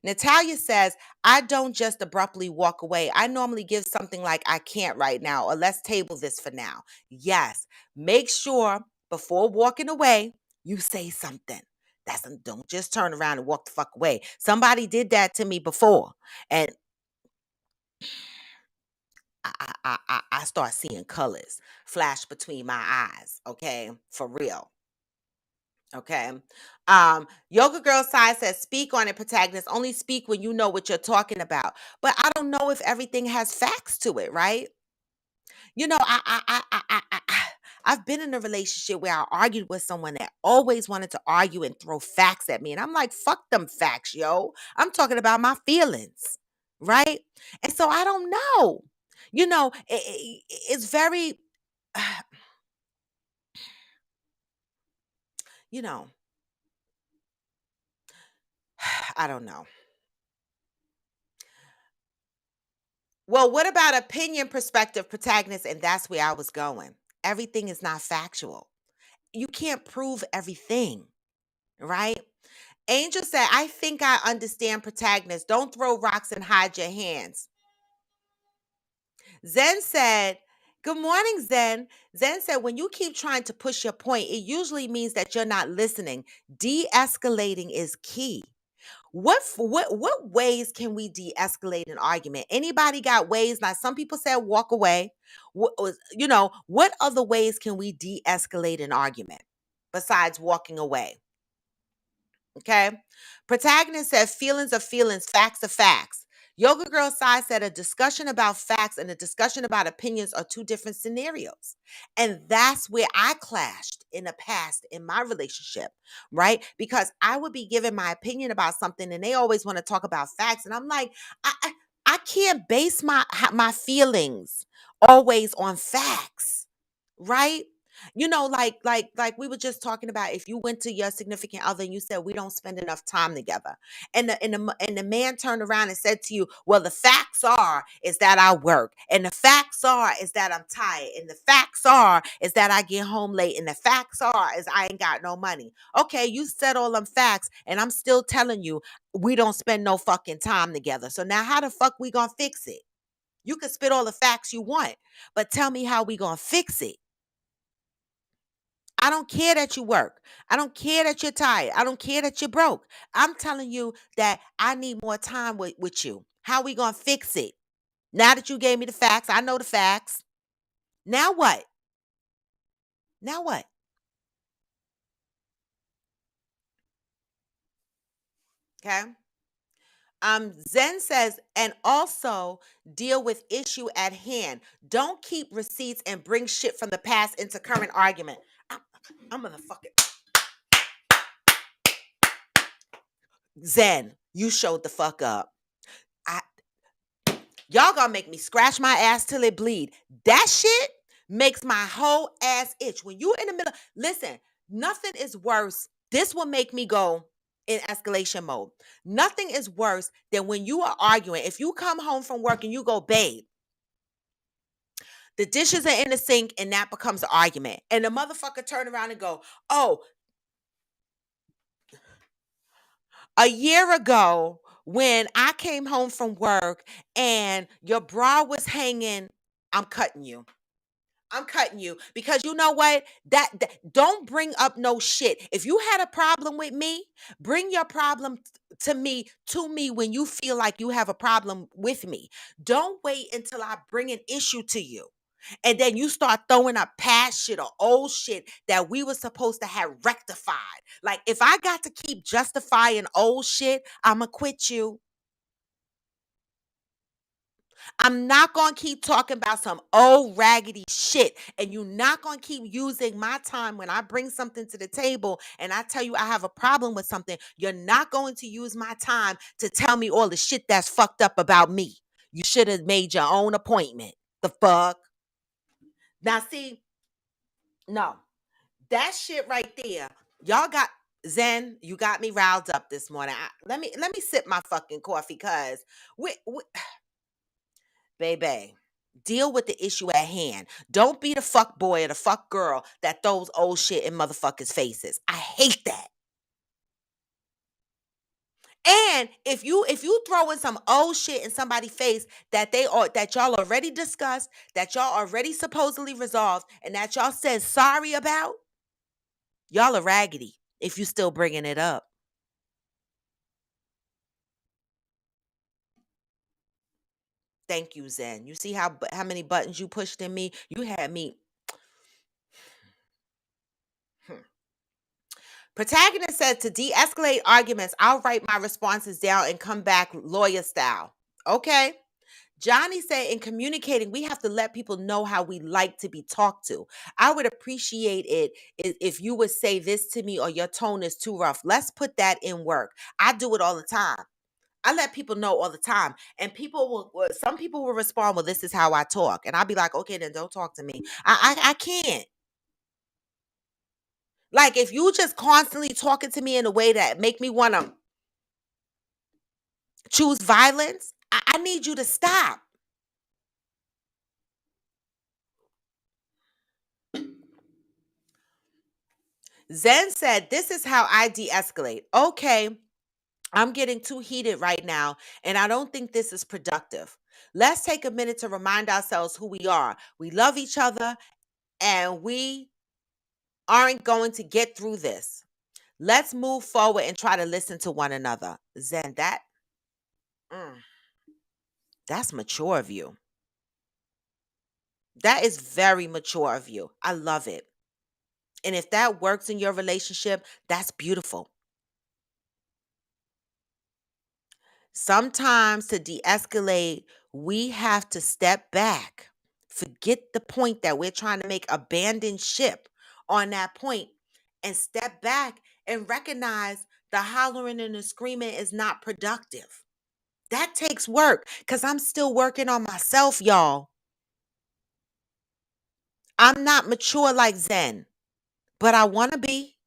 Speaker 1: Natalia says, I don't just abruptly walk away. I normally give something like, I can't right now, or let's table this for now. Yes, make sure before walking away, you say something. Don't just turn around and walk the fuck away. Somebody did that to me before, and I start seeing colors flash between my eyes. Okay, for real. Okay. Yoga Girl Side says, speak on it, protagonist. Only speak when you know what you're talking about. But I don't know if everything has facts to it, right? You know, I've been in a relationship where I argued with someone that always wanted to argue and throw facts at me. And I'm like, fuck them facts, yo. I'm talking about my feelings, right? And so I don't know. You know, it's very, you know, I don't know. Well, what about opinion, perspective, protagonist? And that's where I was going. Everything is not factual. You can't prove everything, right? Angel said, I think I understand protagonist. Don't throw rocks and hide your hands. Zen said, good morning, Zen. Zen said, when you keep trying to push your point, it usually means that you're not listening. De escalating is key. What ways can we de-escalate an argument? Anybody got ways? Now, some people said walk away. What other ways can we de-escalate an argument besides walking away? Okay. Protagonist said feelings are feelings, facts are facts. Yoga Girl Side said a discussion about facts and a discussion about opinions are two different scenarios. And that's where I clashed in the past in my relationship, right? Because I would be giving my opinion about something and they always want to talk about facts. And I'm like, I can't base my feelings always on facts, right? Like we were just talking about, if you went to your significant other and you said we don't spend enough time together, and the man turned around and said to you, well, the facts are is that I work, and the facts are is that I'm tired, and the facts are is that I get home late, and the facts are is I ain't got no money. Okay, you said all them facts, and I'm still telling you we don't spend no fucking time together. So now how the fuck we gonna fix it? You can spit all the facts you want, but tell me how we gonna fix it. I don't care that you work. I don't care that you're tired. I don't care that you're broke. I'm telling you that I need more time with you. How we going to fix it? Now that you gave me the facts, I know the facts. Now what? Now what? Okay. Zen says, and also deal with issue at hand. Don't keep receipts and bring shit from the past into current argument. I'm gonna fucking Zen. You showed the fuck up. I Y'all gonna make me scratch my ass till it bleed. That shit makes my whole ass itch. When you in the middle, listen, nothing is worse. This will make me go in escalation mode. Nothing is worse than when you are arguing. If you come home from work and you go, babe, the dishes are in the sink, and that becomes an argument. And the motherfucker turn around and go, oh, a year ago when I came home from work and your bra was hanging, I'm cutting you. I'm cutting you because you know what? That don't bring up no shit. If you had a problem with me, bring your problem to me when you feel like you have a problem with me. Don't wait until I bring an issue to you. And then you start throwing up past shit or old shit that we were supposed to have rectified. Like if I got to keep justifying old shit, I'ma quit you. I'm not going to keep talking about some old raggedy shit. And you're not going to keep using my time when I bring something to the table and I tell you I have a problem with something. You're not going to use my time to tell me all the shit that's fucked up about me. You should have made your own appointment. The fuck? Now, see, no, that shit right there, y'all got. Zen, you got me riled up this morning. Let me sip my fucking coffee, cause we baby, deal with the issue at hand. Don't be the fuck boy or the fuck girl that throws old shit in motherfuckers' faces. I hate that. And if you throw in some old shit in somebody's face that y'all already discussed, that y'all already supposedly resolved, and that y'all said sorry about, y'all are raggedy if you still bringing it up. Thank you, Zen. You see how many buttons you pushed in me? You had me. Hmm. Protagonist said to de-escalate arguments, I'll write my responses down and come back lawyer style. Okay. Johnny said in communicating, we have to let people know how we like to be talked to. I would appreciate it if you would say this to me or your tone is too rough. Let's put that in work. I do it all the time. I let people know all the time. And some people will respond, well, this is how I talk. And I'll be like, okay, then don't talk to me. I can't. Like, if you just constantly talking to me in a way that make me want to choose violence, I need you to stop. Zen said, this is how I de-escalate. Okay, I'm getting too heated right now, and I don't think this is productive. Let's take a minute to remind ourselves who we are. We love each other, and we aren't going to get through this. Let's move forward and try to listen to one another. Zen, mm, that's mature of you. That is very mature of you. I love it. And if that works in your relationship, that's beautiful. Sometimes to de escalate, we have to step back, forget the point that we're trying to make, abandon ship on that point, and step back and recognize the hollering and the screaming is not productive. That takes work because I'm still working on myself, y'all. I'm not mature like Zen, but I want to be.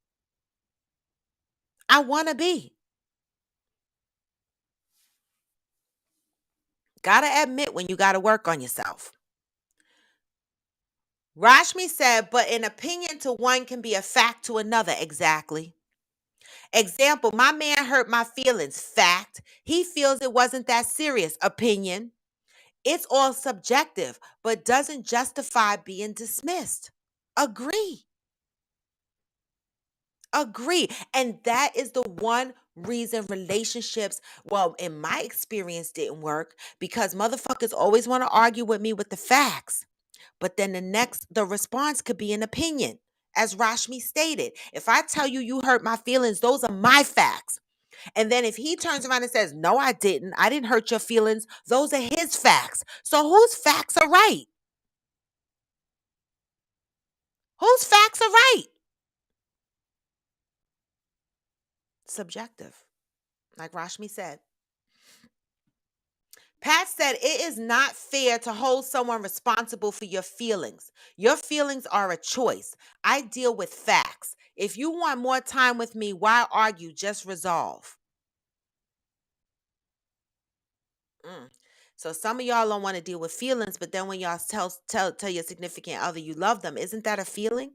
Speaker 1: I want to be. Gotta admit when you gotta work on yourself. Rashmi said, but an opinion to one can be a fact to another. Exactly. Example, my man hurt my feelings. Fact. He feels it wasn't that serious. Opinion. It's all subjective, but doesn't justify being dismissed. Agree. Agree. And that is the one reason relationships, well, in my experience, didn't work because motherfuckers always want to argue with me with the facts. But then the response could be an opinion. As Rashmi stated, if I tell you you hurt my feelings, those are my facts. And then if he turns around and says, no, I didn't. I didn't hurt your feelings. Those are his facts. So whose facts are right? Whose facts are right? Subjective. Like Rashmi said. Pat said, it is not fair to hold someone responsible for your feelings. Your feelings are a choice. I deal with facts. If you want more time with me, why argue? Just resolve. Mm. So some of y'all don't want to deal with feelings, but then when y'all tell your significant other you love them, isn't that a feeling?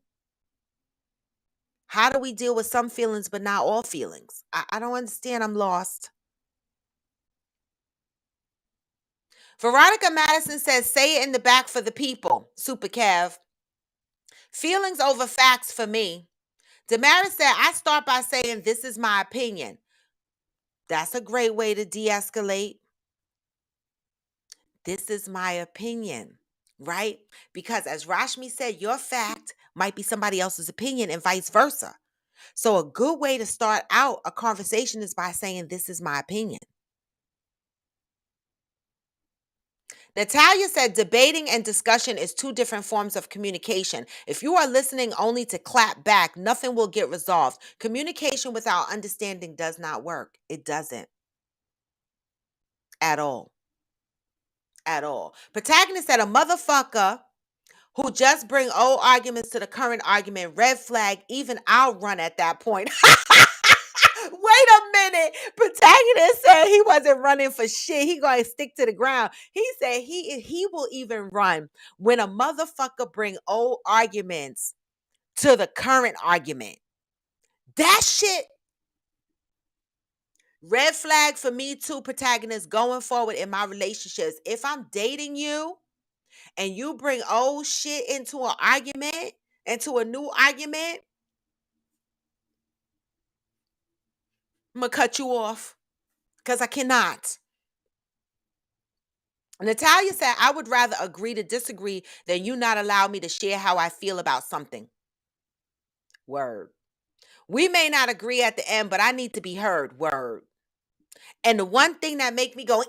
Speaker 1: How do we deal with some feelings but not all feelings? I don't understand. I'm lost. Veronica Madison says, say it in the back for the people. Super Kev. Feelings over facts for me. Damaris said, I start by saying, this is my opinion. That's a great way to de escalate. This is my opinion, right? Because as Rashmi said, your fact might be somebody else's opinion and vice versa. So a good way to start out a conversation is by saying, this is my opinion. Natalia said debating and discussion is two different forms of communication. If you are listening only to clap back, nothing will get resolved. Communication without understanding does not work. It doesn't at all. At all. Protagonist said a motherfucker who just bring old arguments to the current argument, red flag, even I'll run at that point. Protagonist said he wasn't running for shit. He gonna stick to the ground. He said he will even run when a motherfucker bring old arguments to the current argument. That shit, red flag for me too, protagonist, going forward in my relationships. If I'm dating you and you bring old shit into an argument, into a new argument, I'm gonna cut you off because I cannot. Natalia said, I would rather agree to disagree than you not allow me to share how I feel about something. Word. We may not agree at the end, but I need to be heard. Word. And the one thing that make me go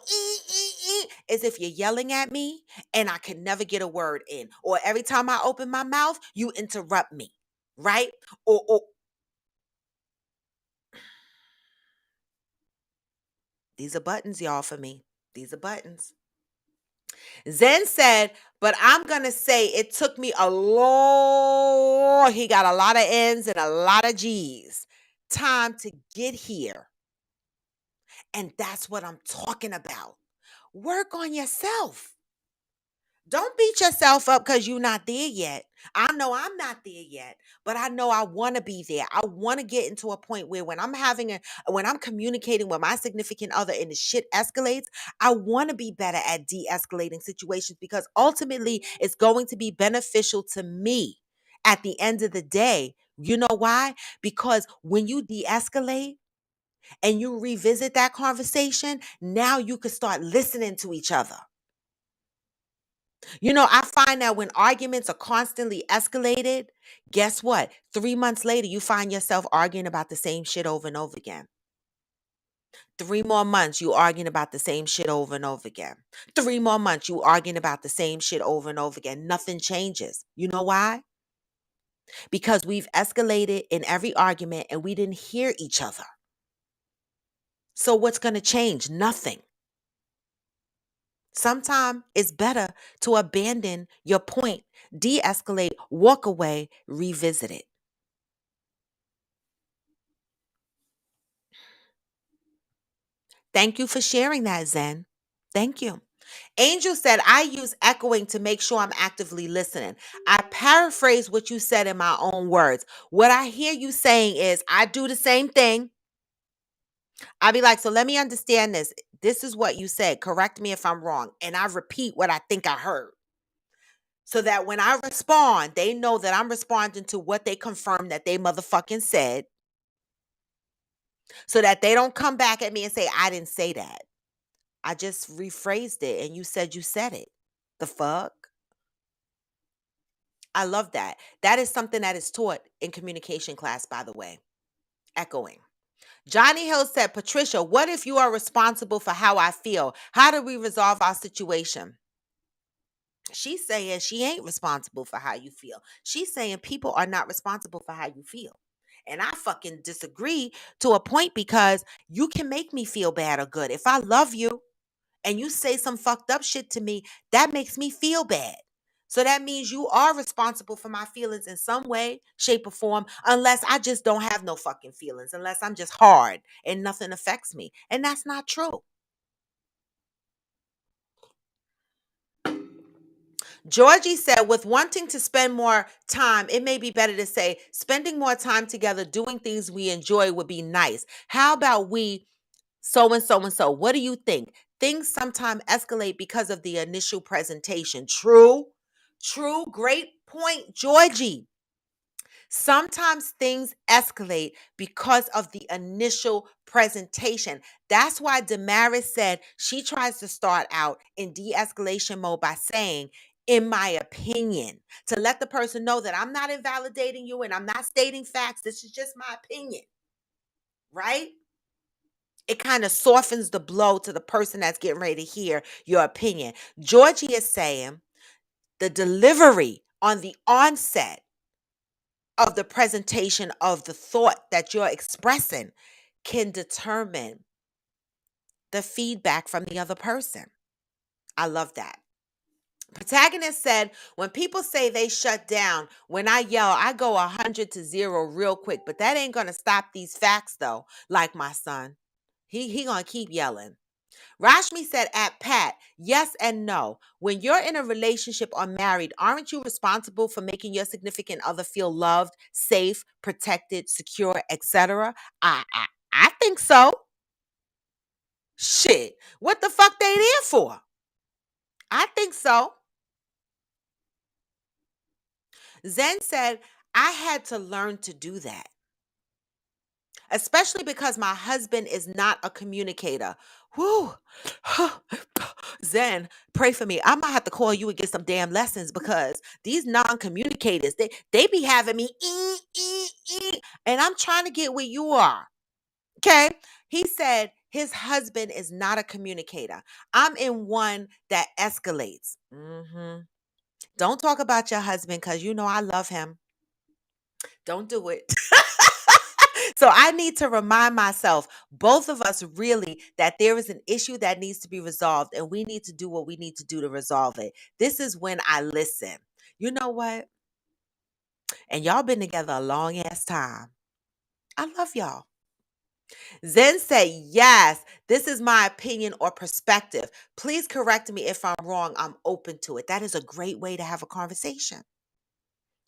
Speaker 1: is if you're yelling at me and I can never get a word in, or every time I open my mouth, you interrupt me, right? Or these are buttons, y'all, for me. These are buttons. Zen said, but I'm going to say it took me a long, he got a lot of N's and a lot of G's, time to get here. And that's what I'm talking about. Work on yourself. Don't beat yourself up because you're not there yet. I know I'm not there yet, but I know I want to be there. I want to get into a point where when I'm communicating with my significant other and the shit escalates, I want to be better at de-escalating situations because ultimately it's going to be beneficial to me at the end of the day. You know why? Because when you de-escalate and you revisit that conversation, now you can start listening to each other. You know, I find that when arguments are constantly escalated, guess what? 3 months later, you find yourself arguing about the same shit over and over again. 3 more months, you arguing about the same shit over and over again. 3 more months, you arguing about the same shit over and over again. Nothing changes. You know why? Because we've escalated in every argument and we didn't hear each other. So what's going to change? Nothing. Sometimes it's better to abandon your point, de escalate, walk away, revisit it. Thank you for sharing that, Zen. Thank you. Angel said, I use echoing to make sure I'm actively listening. I paraphrase what you said in my own words. What I hear you saying is, I do the same thing. I'll be like, so let me understand this. This is what you said. Correct me if I'm wrong. And I repeat what I think I heard. So that when I respond, they know that I'm responding to what they confirmed that they motherfucking said. So that they don't come back at me and say, I didn't say that. I just rephrased it and you said it. The fuck? I love that. That is something that is taught in communication class, by the way. Echoing. Johnny Hill said, Patricia, what if you are responsible for how I feel? How do we resolve our situation? She's saying she ain't responsible for how you feel. She's saying people are not responsible for how you feel. And I fucking disagree to a point because you can make me feel bad or good. If I love you and you say some fucked up shit to me, that makes me feel bad. So that means you are responsible for my feelings in some way, shape, or form, unless I just don't have no fucking feelings, unless I'm just hard and nothing affects me. And that's not true. Georgie said, with wanting to spend more time, it may be better to say spending more time together doing things we enjoy would be nice. How about we so and so and so? What do you think? Things sometimes escalate because of the initial presentation. True. True. Great point, Georgie. Sometimes things escalate because of the initial presentation. That's why Damaris said she tries to start out in de escalation mode by saying, in my opinion, to let the person know that I'm not invalidating you and I'm not stating facts. This is just my opinion, right? It kind of softens the blow to the person that's getting ready to hear your opinion. Georgie is saying the delivery on the onset of the presentation of the thought that you're expressing can determine the feedback from the other person. I love that. Protagonist said, when people say they shut down, when I yell, I go 100 to 0 real quick, but that ain't going to stop these facts though, like my son. He gonna keep yelling. Rashmi said at Pat, yes and no. When you're in a relationship or married, aren't you responsible for making your significant other feel loved, safe, protected, secure, etc.? I think so. Shit. What the fuck they there for? I think so. Zen said, I had to learn to do that, especially because my husband is not a communicator. Whew. Zen, pray for me. I might have to call you and get some damn lessons because these non-communicators, they be having me and I'm trying to get where you are. Okay? He said his husband is not a communicator. I'm in one that escalates. Don't talk about your husband because you know I love him. Don't do it. So I need to remind myself, both of us really, that there is an issue that needs to be resolved and we need to do what we need to do to resolve it. This is when I listen. You know what? And y'all been together a long ass time. I love y'all. Zen said, yes, this is my opinion or perspective. Please correct me if I'm wrong. I'm open to it. That is a great way to have a conversation,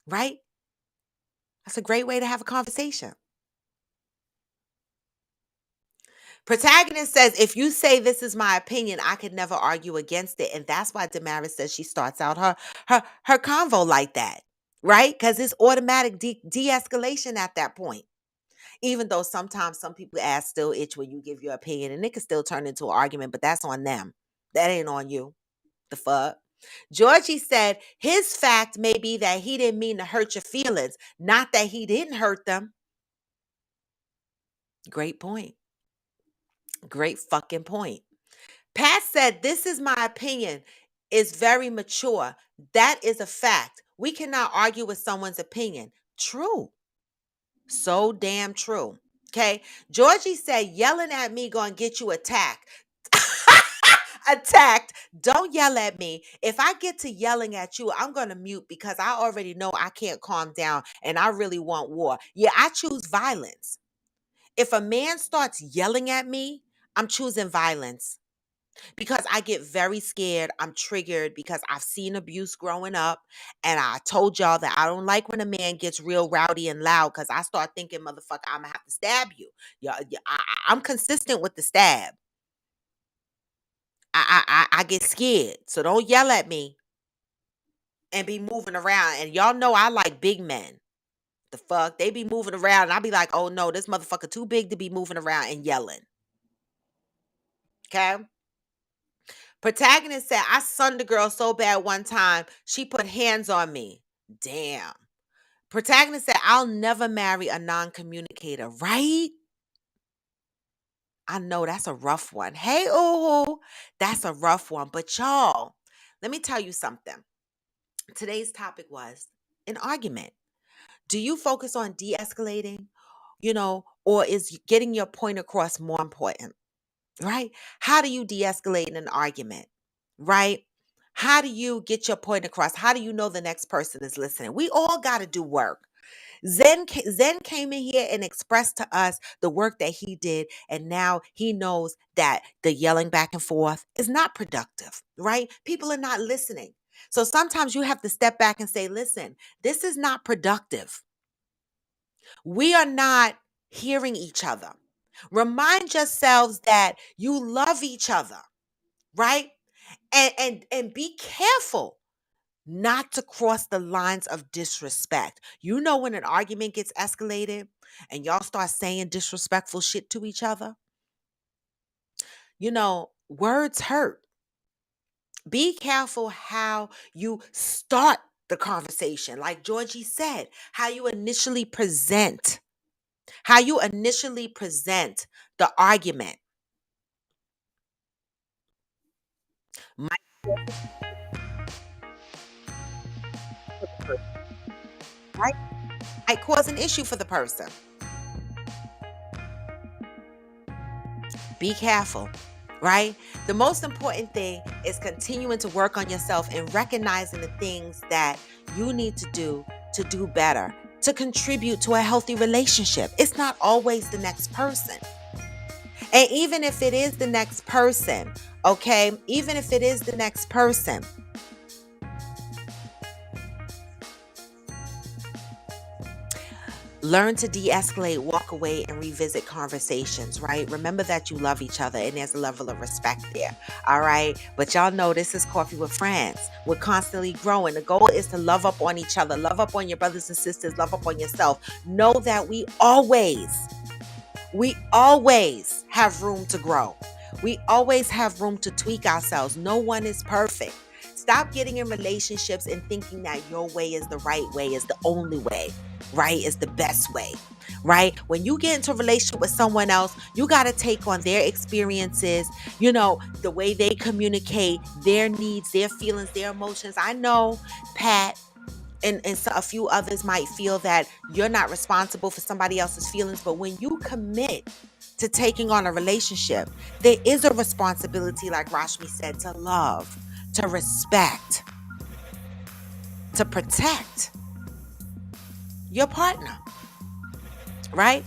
Speaker 1: right? That's a great way to have a conversation. Protagonist says, if you say this is my opinion, I could never argue against it. And that's why Damaris says she starts out her convo like that, right? Because it's automatic de-escalation at that point. Even though sometimes some people ass still itch when you give your opinion and it can still turn into an argument, but that's on them. That ain't on you. The fuck? Georgie said his fact may be that he didn't mean to hurt your feelings, not that he didn't hurt them. Great point. Great fucking point. Pat said, this is my opinion, is very mature. That is a fact. We cannot argue with someone's opinion. True. So damn true. Okay. Georgie said, yelling at me gonna get you attacked. Attacked. Don't yell at me. If I get to yelling at you, I'm gonna mute because I already know I can't calm down and I really want war. Yeah, I choose violence. If a man starts yelling at me, I'm choosing violence because I get very scared. I'm triggered because I've seen abuse growing up. And I told y'all that I don't like when a man gets real rowdy and loud because I start thinking, motherfucker, I'm going to have to stab you. I'm consistent with the stab. I get scared. So don't yell at me and be moving around. And y'all know I like big men. The fuck? They be moving around and I be like, oh no, this motherfucker too big to be moving around and yelling. Okay? Protagonist said, I sunned a girl so bad one time, she put hands on me. Damn. Protagonist said, I'll never marry a non communicator, right? I know that's a rough one. Hey, ooh, that's a rough one. But y'all, let me tell you something. Today's topic was an argument. Do you focus on de escalating, or is getting your point across more important? Right? How do you de-escalate in an argument? Right? How do you get your point across? How do you know the next person is listening? We all got to do work. Zen came in here and expressed to us the work that he did, and now he knows that the yelling back and forth is not productive, right? People are not listening. So sometimes you have to step back and say, listen, this is not productive. We are not hearing each other. Remind yourselves that you love each other, right? And be careful not to cross the lines of disrespect. You know when an argument gets escalated and y'all start saying disrespectful shit to each other, words hurt. Be careful how you start the conversation. Like Georgie said, how you initially present the argument. Might right? Might cause an issue for the person. Be careful, right? The most important thing is continuing to work on yourself and recognizing the things that you need to do better, to contribute to a healthy relationship. It's not always the next person. And even if it is the next person, okay, even if it is the next person, learn to de escalate, walk away, and revisit conversations, right? Remember that you love each other and there's a level of respect there, all right? But y'all know this is Coffee with Friends. We're constantly growing. The goal is to love up on each other, love up on your brothers and sisters, love up on yourself. Know that we always have room to grow. We always have room to tweak ourselves. No one is perfect. Stop getting in relationships and thinking that your way is the right way, is the only way, right? Is the best way, right? When you get into a relationship with someone else, you got to take on their experiences, the way they communicate, their needs, their feelings, their emotions. I know, Pat, and so a few others might feel that you're not responsible for somebody else's feelings, but when you commit to taking on a relationship, there is a responsibility, like Rashmi said, to love, to respect, to protect your partner, right?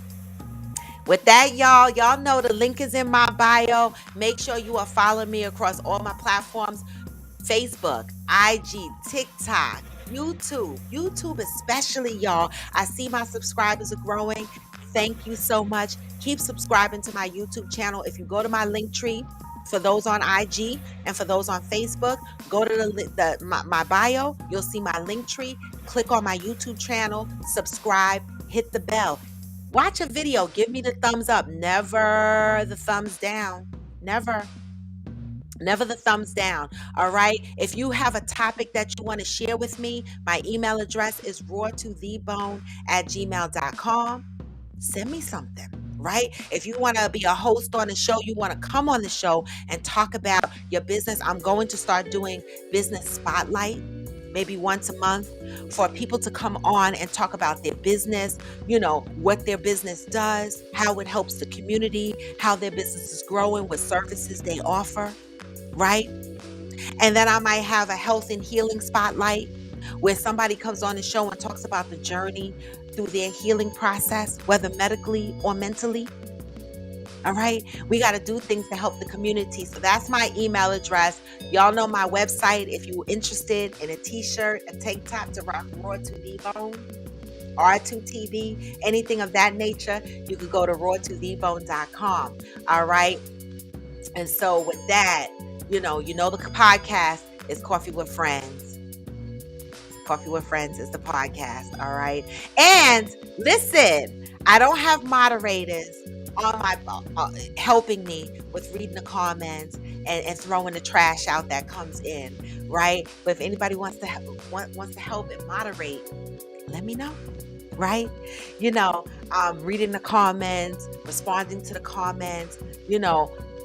Speaker 1: With that, y'all know the link is in my bio. Make sure you are following me across all my platforms: Facebook, IG, TikTok, YouTube especially, y'all. I see my subscribers are growing. Thank you so much. Keep subscribing to my YouTube channel. If you go to my link tree, for those on IG and for those on Facebook, go to my bio. You'll see my link tree. Click on my YouTube channel, subscribe, hit the bell. Watch a video, give me the thumbs up, never the thumbs down. Never. Never the thumbs down. All right. If you have a topic that you want to share with me, my email address is rawtothebone@gmail.com. Send me something, right? If you want to be a host on the show, you want to come on the show and talk about your business, I'm going to start doing business spotlight maybe once a month for people to come on and talk about their business, what their business does, how it helps the community, how their business is growing, what services they offer, right? And then I might have a health and healing spotlight where somebody comes on the show and talks about the journey through their healing process, whether medically or mentally. All right. We got to do things to help the community. So that's my email address. Y'all know my website. If you're interested in a t-shirt, a tank top to rock Raw to the Bone, R2TV, anything of that nature, you could go to rawtothebone.com. All right. And so with that, the podcast is Coffee with Friends. Coffee with Friends is the podcast. All right. And listen, I don't have moderators on my helping me with reading the comments and throwing the trash out that comes in, right? But if anybody wants to wants to help and moderate, let me know. Right? Reading the comments, responding to the comments,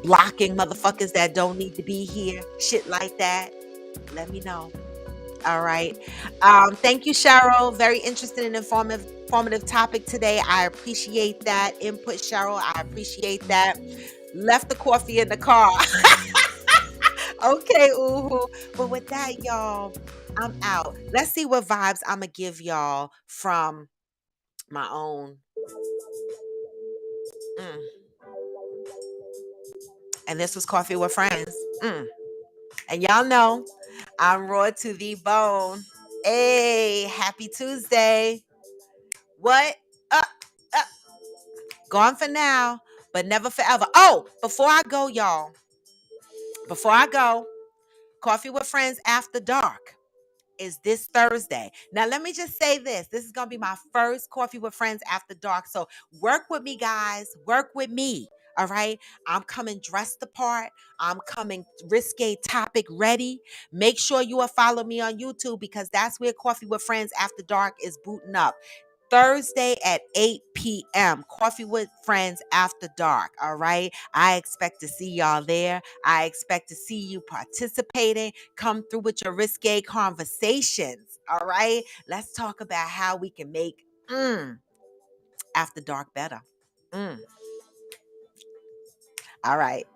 Speaker 1: blocking motherfuckers that don't need to be here, shit like that. Let me know. All right. Thank you, Cheryl. Very interesting and informative topic today. I appreciate that input, Cheryl. I appreciate that. Left the coffee in the car. Okay, ooh. But with that, y'all, I'm out. Let's see what vibes I'm gonna give y'all from my own. Mm. And this was Coffee with Friends. Mm. And y'all know I'm raw to the bone. Hey, happy Tuesday. What? Uh, Gone for now, but never forever. Oh, before I go, y'all, before I go, Coffee with Friends After Dark is this Thursday. Now, let me just say this. This is going to be my first Coffee with Friends After Dark. So work with me, guys. Work with me. All right. I'm coming dressed the part. I'm coming risque topic ready. Make sure you are follow me on YouTube because that's where Coffee with Friends After Dark is booting up. Thursday at 8 p.m. Coffee with Friends After Dark. All right. I expect to see y'all there. I expect to see you participating. Come through with your risque conversations. All right. Let's talk about how we can make After Dark better. Mm. All right.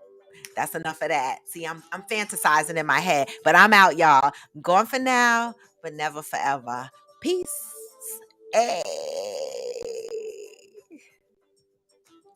Speaker 1: That's enough of that. See, I'm fantasizing in my head, but I'm out, y'all. I'm going for now, but never forever. Peace. Hey.